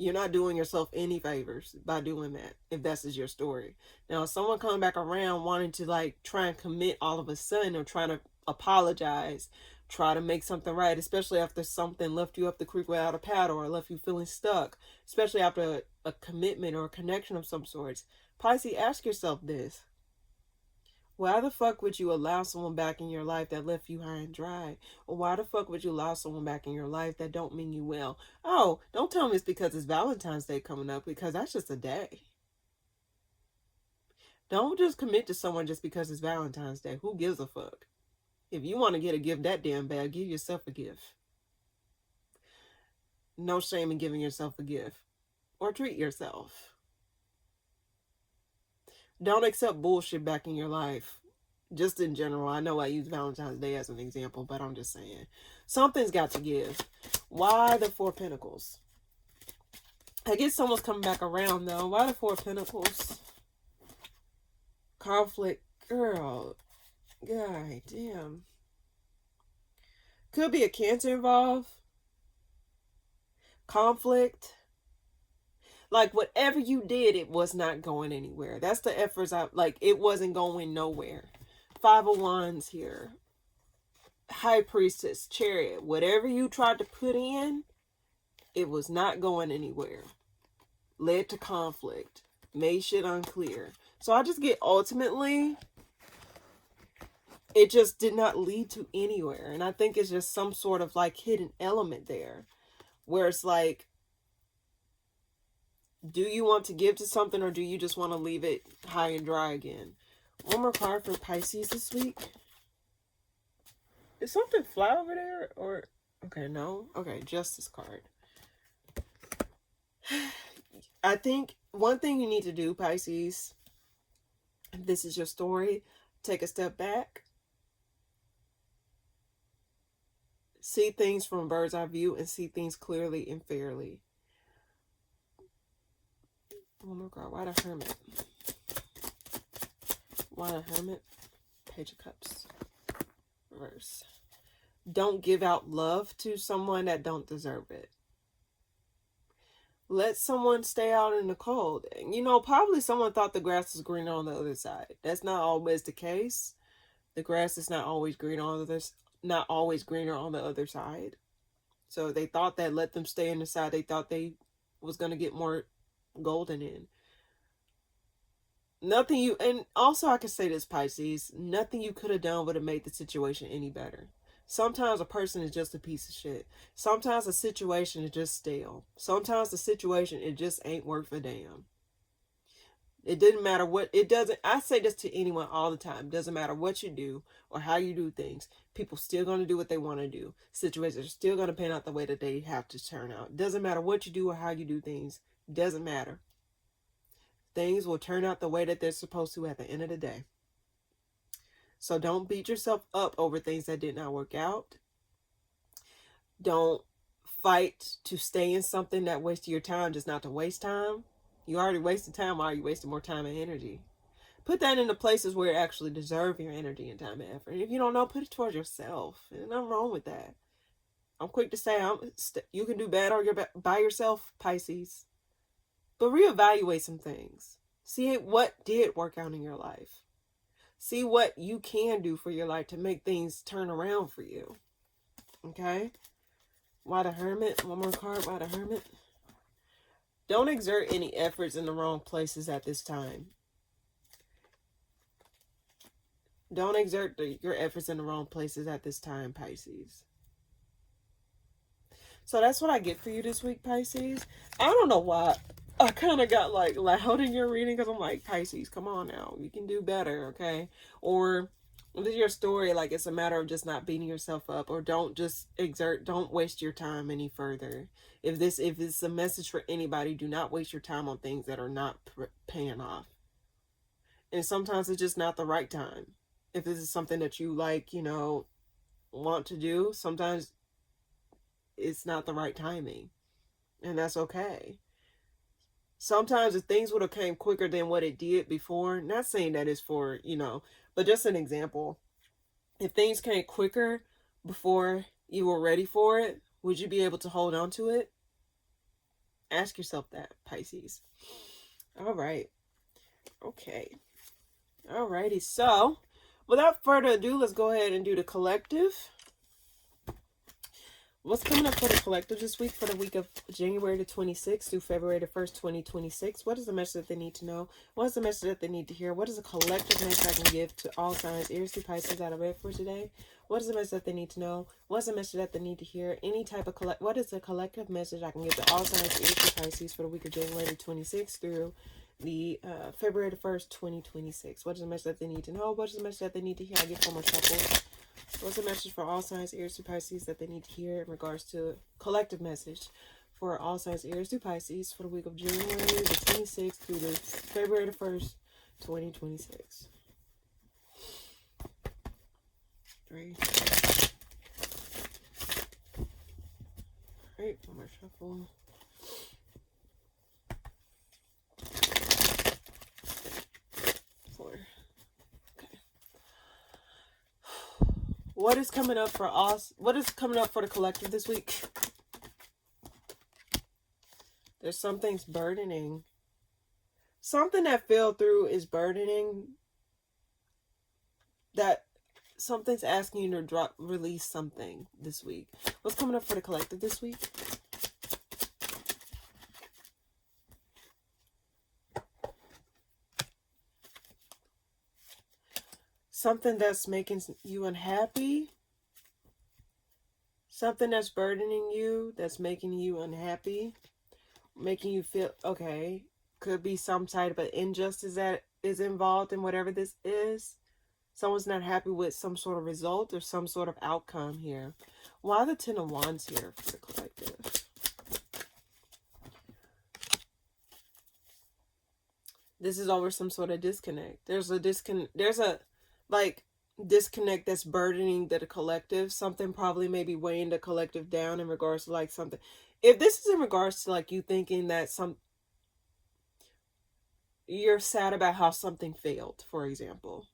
You're not doing yourself any favors by doing that, if this is your story. Now, if someone coming back around wanting to like try and commit all of a sudden, or trying to apologize, try to make something right, especially after something left you up the creek without a paddle, or left you feeling stuck, especially after a commitment or a connection of some sorts. Pisces, ask yourself this. Why the fuck would you allow someone back in your life that left you high and dry? Or why the fuck would you allow someone back in your life that don't mean you well? Oh, don't tell me it's because it's Valentine's Day coming up, because that's just a day. Don't just commit to someone just because it's Valentine's Day. Who gives a fuck? If you want to get a gift that damn bad, give yourself a gift. No shame in giving yourself a gift. Or treat yourself. Don't accept bullshit back in your life. Just in general. I know I use Valentine's Day as an example, but I'm just saying. Something's got to give. Why the Four of Pentacles? I guess someone's coming back around, though. Why the Four of Pentacles? Conflict. Girl. God damn. Could be a Cancer involved. Conflict. Like, whatever you did, it was not going anywhere. That's the efforts it wasn't going nowhere. Five of Wands here. High Priestess, Chariot. Whatever you tried to put in, it was not going anywhere. Led to conflict. Made shit unclear. So I just get ultimately, it just did not lead to anywhere. And I think it's just some sort of like hidden element there. Where it's like, do you want to give to something, or do you just want to leave it high and dry again? One more card for Pisces this week. Is something fly over there? Or, okay, no. Okay, Justice card. I think one thing you need to do, Pisces, if this is your story, take a step back. See things from a bird's eye view and see things clearly and fairly. One more card. Why the Hermit? Why the Hermit? Page of Cups. Reverse. Don't give out love to someone that don't deserve it. Let someone stay out in the cold. You know, probably someone thought the grass was greener on the other side. That's not always the case. The grass is not always greener on the other side. So they thought that let them stay in the side they thought they was going to get more golden in. And also I can say this, Pisces, nothing you could have done would have made the situation any better. Sometimes a person is just a piece of shit. Sometimes a situation is just stale. Sometimes the situation, it just ain't worth a damn. It didn't matter what, it doesn't, I say this to anyone all the time. Doesn't matter what you do or how you do things. People still going to do what they want to do. Situations are still going to pan out the way that they have to turn out. Doesn't matter what you do or how you do things. Doesn't matter. Things will turn out the way that they're supposed to at the end of the day. So don't beat yourself up over things that did not work out. Don't fight to stay in something that wastes your time just not to waste time. You already wasted time. Why are you wasting more time and energy? Put that into places where it actually deserve your energy and time and effort. And if you don't know, put it towards yourself. There's nothing wrong with that. I'm quick to say you can do better by yourself, Pisces. But reevaluate some things. See what did work out in your life. See what you can do for your life to make things turn around for you. Okay? Why the Hermit? One more card. Why the Hermit? Don't exert any efforts in the wrong places at this time. Don't exert your efforts in the wrong places at this time, Pisces. So that's what I get for you this week, Pisces. I don't know why I kind of got like loud in your reading because I'm like, Pisces, come on now. You can do better, okay? Or with your story, like it's a matter of just not beating yourself up, or don't waste your time any further. If it's a message for anybody, do not waste your time on things that are not paying off. And sometimes it's just not the right time. If this is something that you like, want to do, sometimes it's not the right timing. And that's okay. Sometimes if things would have came quicker than what it did before, not saying that it's for, but just an example. If things came quicker before you were ready for it, would you be able to hold on to it? Ask yourself that, Pisces. All right. Okay. Alrighty. So, without further ado, let's go ahead and do the collective. What's coming up for the collective this week, for the week of January the 26th through February the 1st, 2026? What is the message that they need to know? What is the message that they need to hear? What is the collective message I can give to all signs, Aries to Pisces, that I read for today? What is the message that they need to know? What is the message that they need to hear? Any type of what is the collective message I can give to all signs, Aries to Pisces, for the week of January the 26th through the February the 1st, 2026? What is the message that they need to know? What is the message that they need to hear? I get one more shuffle. What's the message for all signs, Aries to Pisces, that they need to hear in regards to collective message for all signs, Aries to Pisces, for the week of January the 26th through the February the 1st, 2026? 3. Alright, one more shuffle. What is coming up for us? What is coming up for the collective this week? There's something's burdening. Something that fell through is burdening. That something's asking you to release something this week. What's coming up for the collective this week? Something that's making you unhappy. Something that's burdening you, that's making you unhappy. Making you feel, okay, could be some type of injustice that is involved in whatever this is. Someone's not happy with some sort of result or some sort of outcome here. Why the 10 of Wands here for the collective? This is over some sort of disconnect. There's a disconnect that's burdening the collective. Something probably maybe weighing the collective down in regards to like something. If this is in regards to like you thinking that you're sad about how something failed, for example.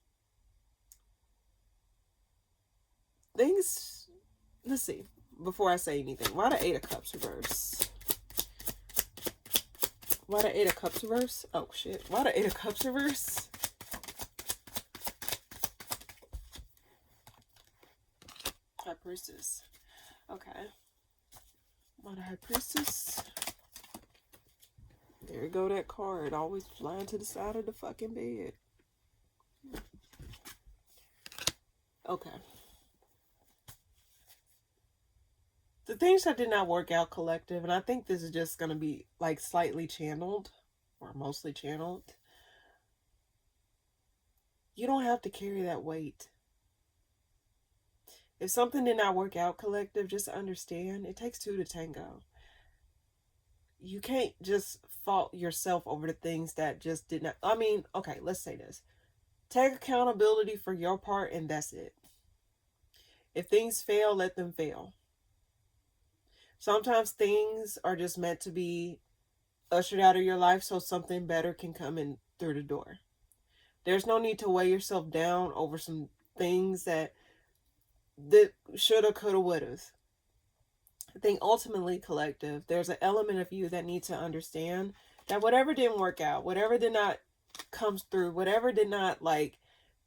Let's see, before I say anything. Why the 8 of Cups reverse? Why the 8 of Cups reverse? Oh shit. Why the 8 of Cups reverse? High Priestess. Okay. Why the High Priestess? There you go, that card. Always flying to the side of the fucking bed. Okay. The things that did not work out, collective, and I think this is just going to be like slightly channeled or mostly channeled. You don't have to carry that weight. If something did not work out, collective, just understand it takes two to tango. You can't just fault yourself over the things that just did not. I mean, okay, let's say this. Take accountability for your part, and that's it. If things fail, let them fail. Sometimes things are just meant to be ushered out of your life so something better can come in through the door. There's no need to weigh yourself down over some things that shoulda, coulda, woulda. I think ultimately, collective, there's an element of you that needs to understand that whatever didn't work out, whatever did not come through, whatever did not like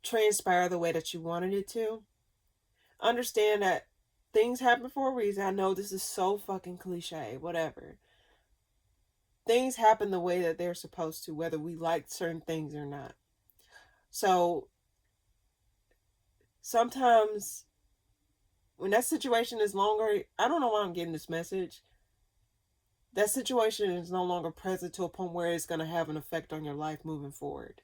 transpire the way that you wanted it to, understand that things happen for a reason. I know this is so fucking cliche, whatever. Things happen the way that they're supposed to, whether we like certain things or not. So sometimes when that situation is longer, I don't know why I'm getting this message. That situation is no longer present to a point where it's going to have an effect on your life moving forward.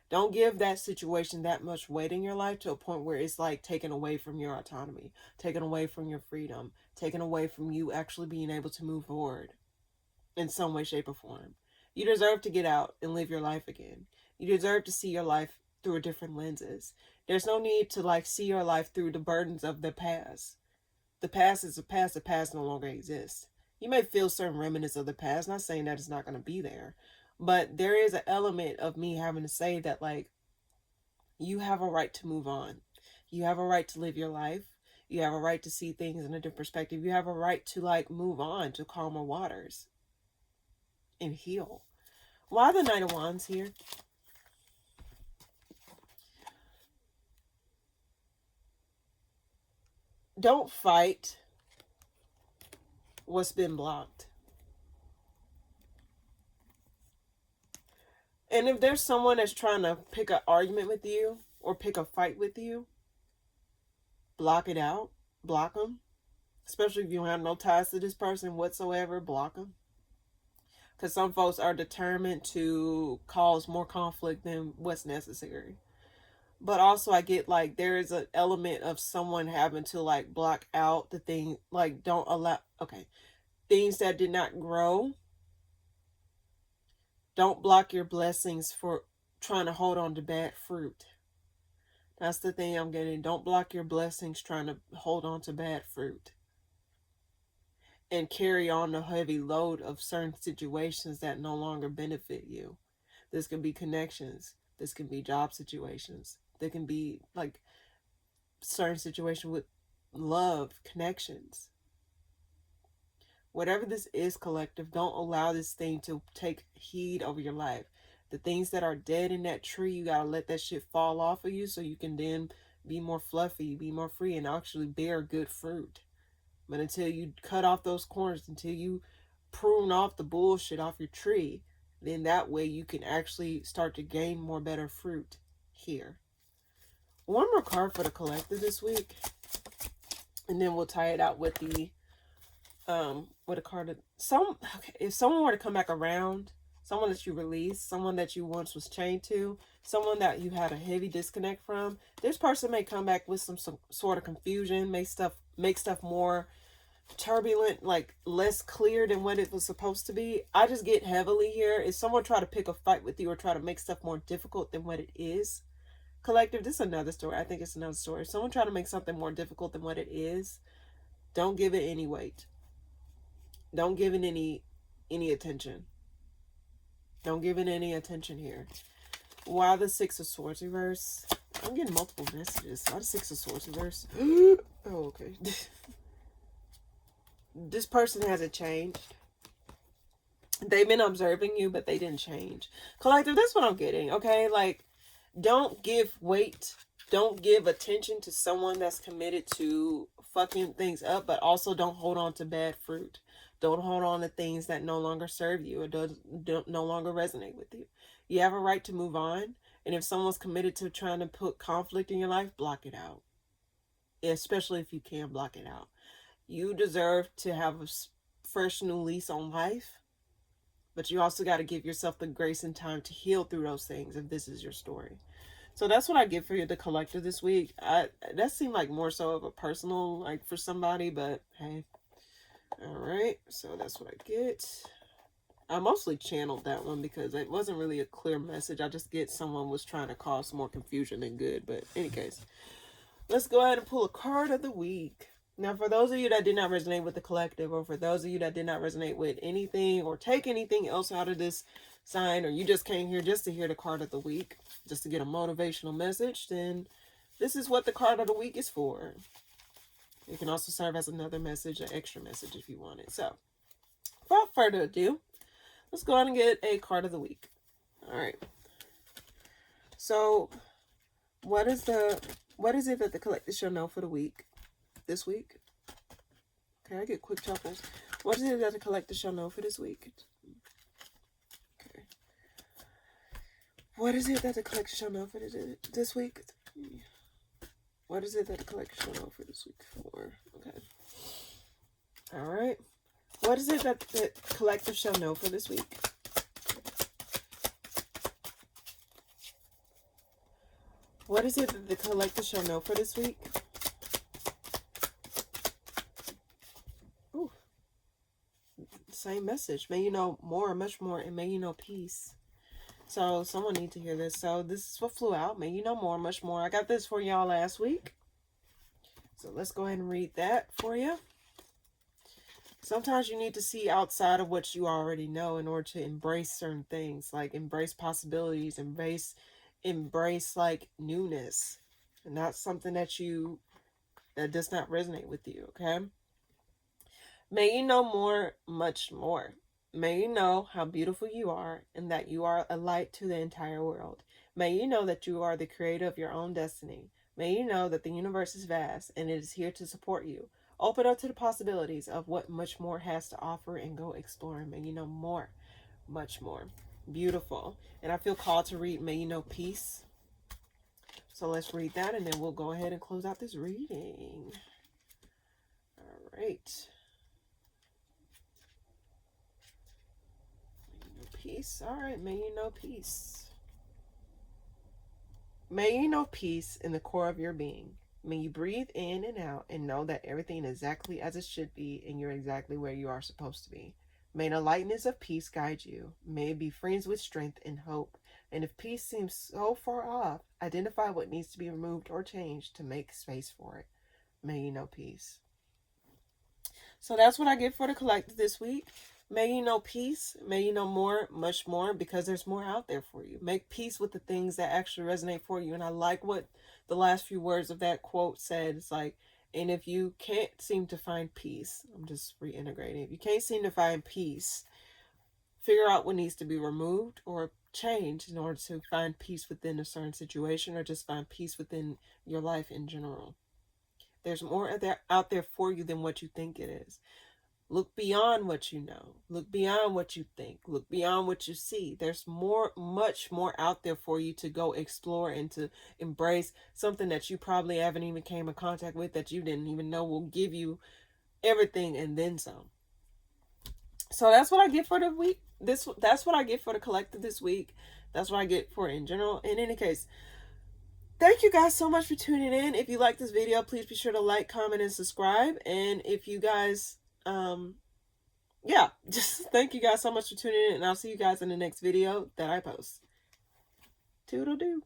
Don't give that situation that much weight in your life to a point where it's like taken away from your autonomy, taken away from your freedom, taken away from you actually being able to move forward in some way, shape, or form. You deserve to get out and live your life again. You deserve to see your life through a different lenses. There's no need to like see your life through the burdens of the past. The past is the past. The past no longer exists. You may feel certain remnants of the past. Not saying that it's not going to be there. But there is an element of me having to say that, like, you have a right to move on. You have a right to live your life. You have a right to see things in a different perspective. You have a right to, like, move on to calmer waters and heal. Why the Knight of Wands here? Don't fight what's been blocked. And if there's someone that's trying to pick an argument with you or pick a fight with you, block it out. Block them. Especially if you don't have no ties to this person whatsoever, block them. Because some folks are determined to cause more conflict than what's necessary. But also I get like there is an element of someone having to like block out the thing, like don't allow, okay, things that did not grow. Don't block your blessings for trying to hold on to bad fruit. That's the thing I'm getting. Don't block your blessings trying to hold on to bad fruit. And carry on the heavy load of certain situations that no longer benefit you. This can be connections. This can be job situations. There can be like certain situation with love, connections. Whatever this is, collective, don't allow this thing to take heed over your life. The things that are dead in that tree, you gotta let that shit fall off of you so you can then be more fluffy, be more free, and actually bear good fruit. But until you cut off those corners, until you prune off the bullshit off your tree, then that way you can actually start to gain more better fruit here. One more card for the collective this week, and then we'll tie it out with the with a card of okay, if someone were to come back around, someone that you released, someone that you once was chained to, someone that you had a heavy disconnect from, this person may come back with some sort of confusion, make stuff more turbulent, like less clear than what it was supposed to be. I just get heavily here. If someone try to pick a fight with you or try to make stuff more difficult than what it is, collective, this is another story. I think it's another story. If someone try to make something more difficult than what it is, don't give it any weight. Don't give it any attention. Don't give it any attention here. Why the Six of Swords reverse? I'm getting multiple messages. Why the Six of Swords reverse? Oh, okay. This person hasn't changed. They've been observing you, but they didn't change. Collective, that's what I'm getting, okay? Like, don't give weight. Don't give attention to someone that's committed to fucking things up, but also don't hold on to bad fruit. Don't hold on to things that no longer serve you or don't no longer resonate with you. You have a right to move on. And if someone's committed to trying to put conflict in your life, block it out. Especially if you can block it out. You deserve to have a fresh new lease on life. But you also got to give yourself the grace and time to heal through those things if this is your story. So that's what I get for you, the collective this week. That seemed like more so of a personal, like for somebody, but hey. All right, so that's what I get. I mostly channeled that one because it wasn't really a clear message. I just get someone was trying to cause more confusion than good. But in any case, let's go ahead and pull a card of the week. Now, for those of you that did not resonate with the collective, or for those of you that did not resonate with anything or take anything else out of this sign, or you just came here just to hear the card of the week, just to get a motivational message, then this is what the card of the week is for. It can also serve as another message, an extra message if you want it. So, without further ado, let's go ahead and get a card of the week. All right. So, what is it that the collective shall know for the week? This week? Okay, I get quick chuckles. What is it that the collective shall know for this week? Okay. What is it that the collective shall know for this week? What is it that the collective shall know for this week? For okay. All right. What is it that the collective shall know for this week? What is it that the collective shall know for this week? Ooh. Same message. May you know more, much more, and may you know peace. So someone needs to hear this. So this is what flew out. May you know more, much more. I got this for y'all last week. So let's go ahead and read that for you. Sometimes you need to see outside of what you already know in order to embrace certain things, like embrace possibilities, embrace like newness, and not something that does not resonate with you. Okay. May you know more, much more. May you know how beautiful you are and that you are a light to the entire world. May you know that you are the creator of your own destiny. May you know that the universe is vast and it is here to support you. Open up to the possibilities of what much more has to offer and go exploring. May you know more, much more. Beautiful. And I feel called to read May You Know Peace. So let's read that and then we'll go ahead and close out this reading. All right. May you know peace. All right. May you know peace. May you know peace in the core of your being. May you breathe in and out and know that everything is exactly as it should be and you're exactly where you are supposed to be. May the lightness of peace guide you. May it be friends with strength and hope. And if peace seems so far off, identify what needs to be removed or changed to make space for it. May you know peace. So that's what I get for the collective this week. May you know peace. May you know more, much more, because there's more out there for you. Make peace with the things that actually resonate for you. And I like what the last few words of that quote said. It's like, and if you can't seem to find peace, I'm just reintegrating. If you can't seem to find peace, figure out what needs to be removed or changed in order to find peace within a certain situation or just find peace within your life in general. There's more out there for you than what you think it is. Look beyond what you know. Look beyond what you think. Look beyond what you see. There's much more out there for you to go explore and to embrace, something that you probably haven't even came in contact with, that you didn't even know will give you everything and then some. So that's what I get for the week. That's what I get for the collective this week. That's what I get for it in general. In any case, thank you guys so much for tuning in. If you like this video, please be sure to like, comment, and subscribe. And if you guys just thank you guys so much for tuning in, and I'll see you guys in the next video that I post. Toodle-doo.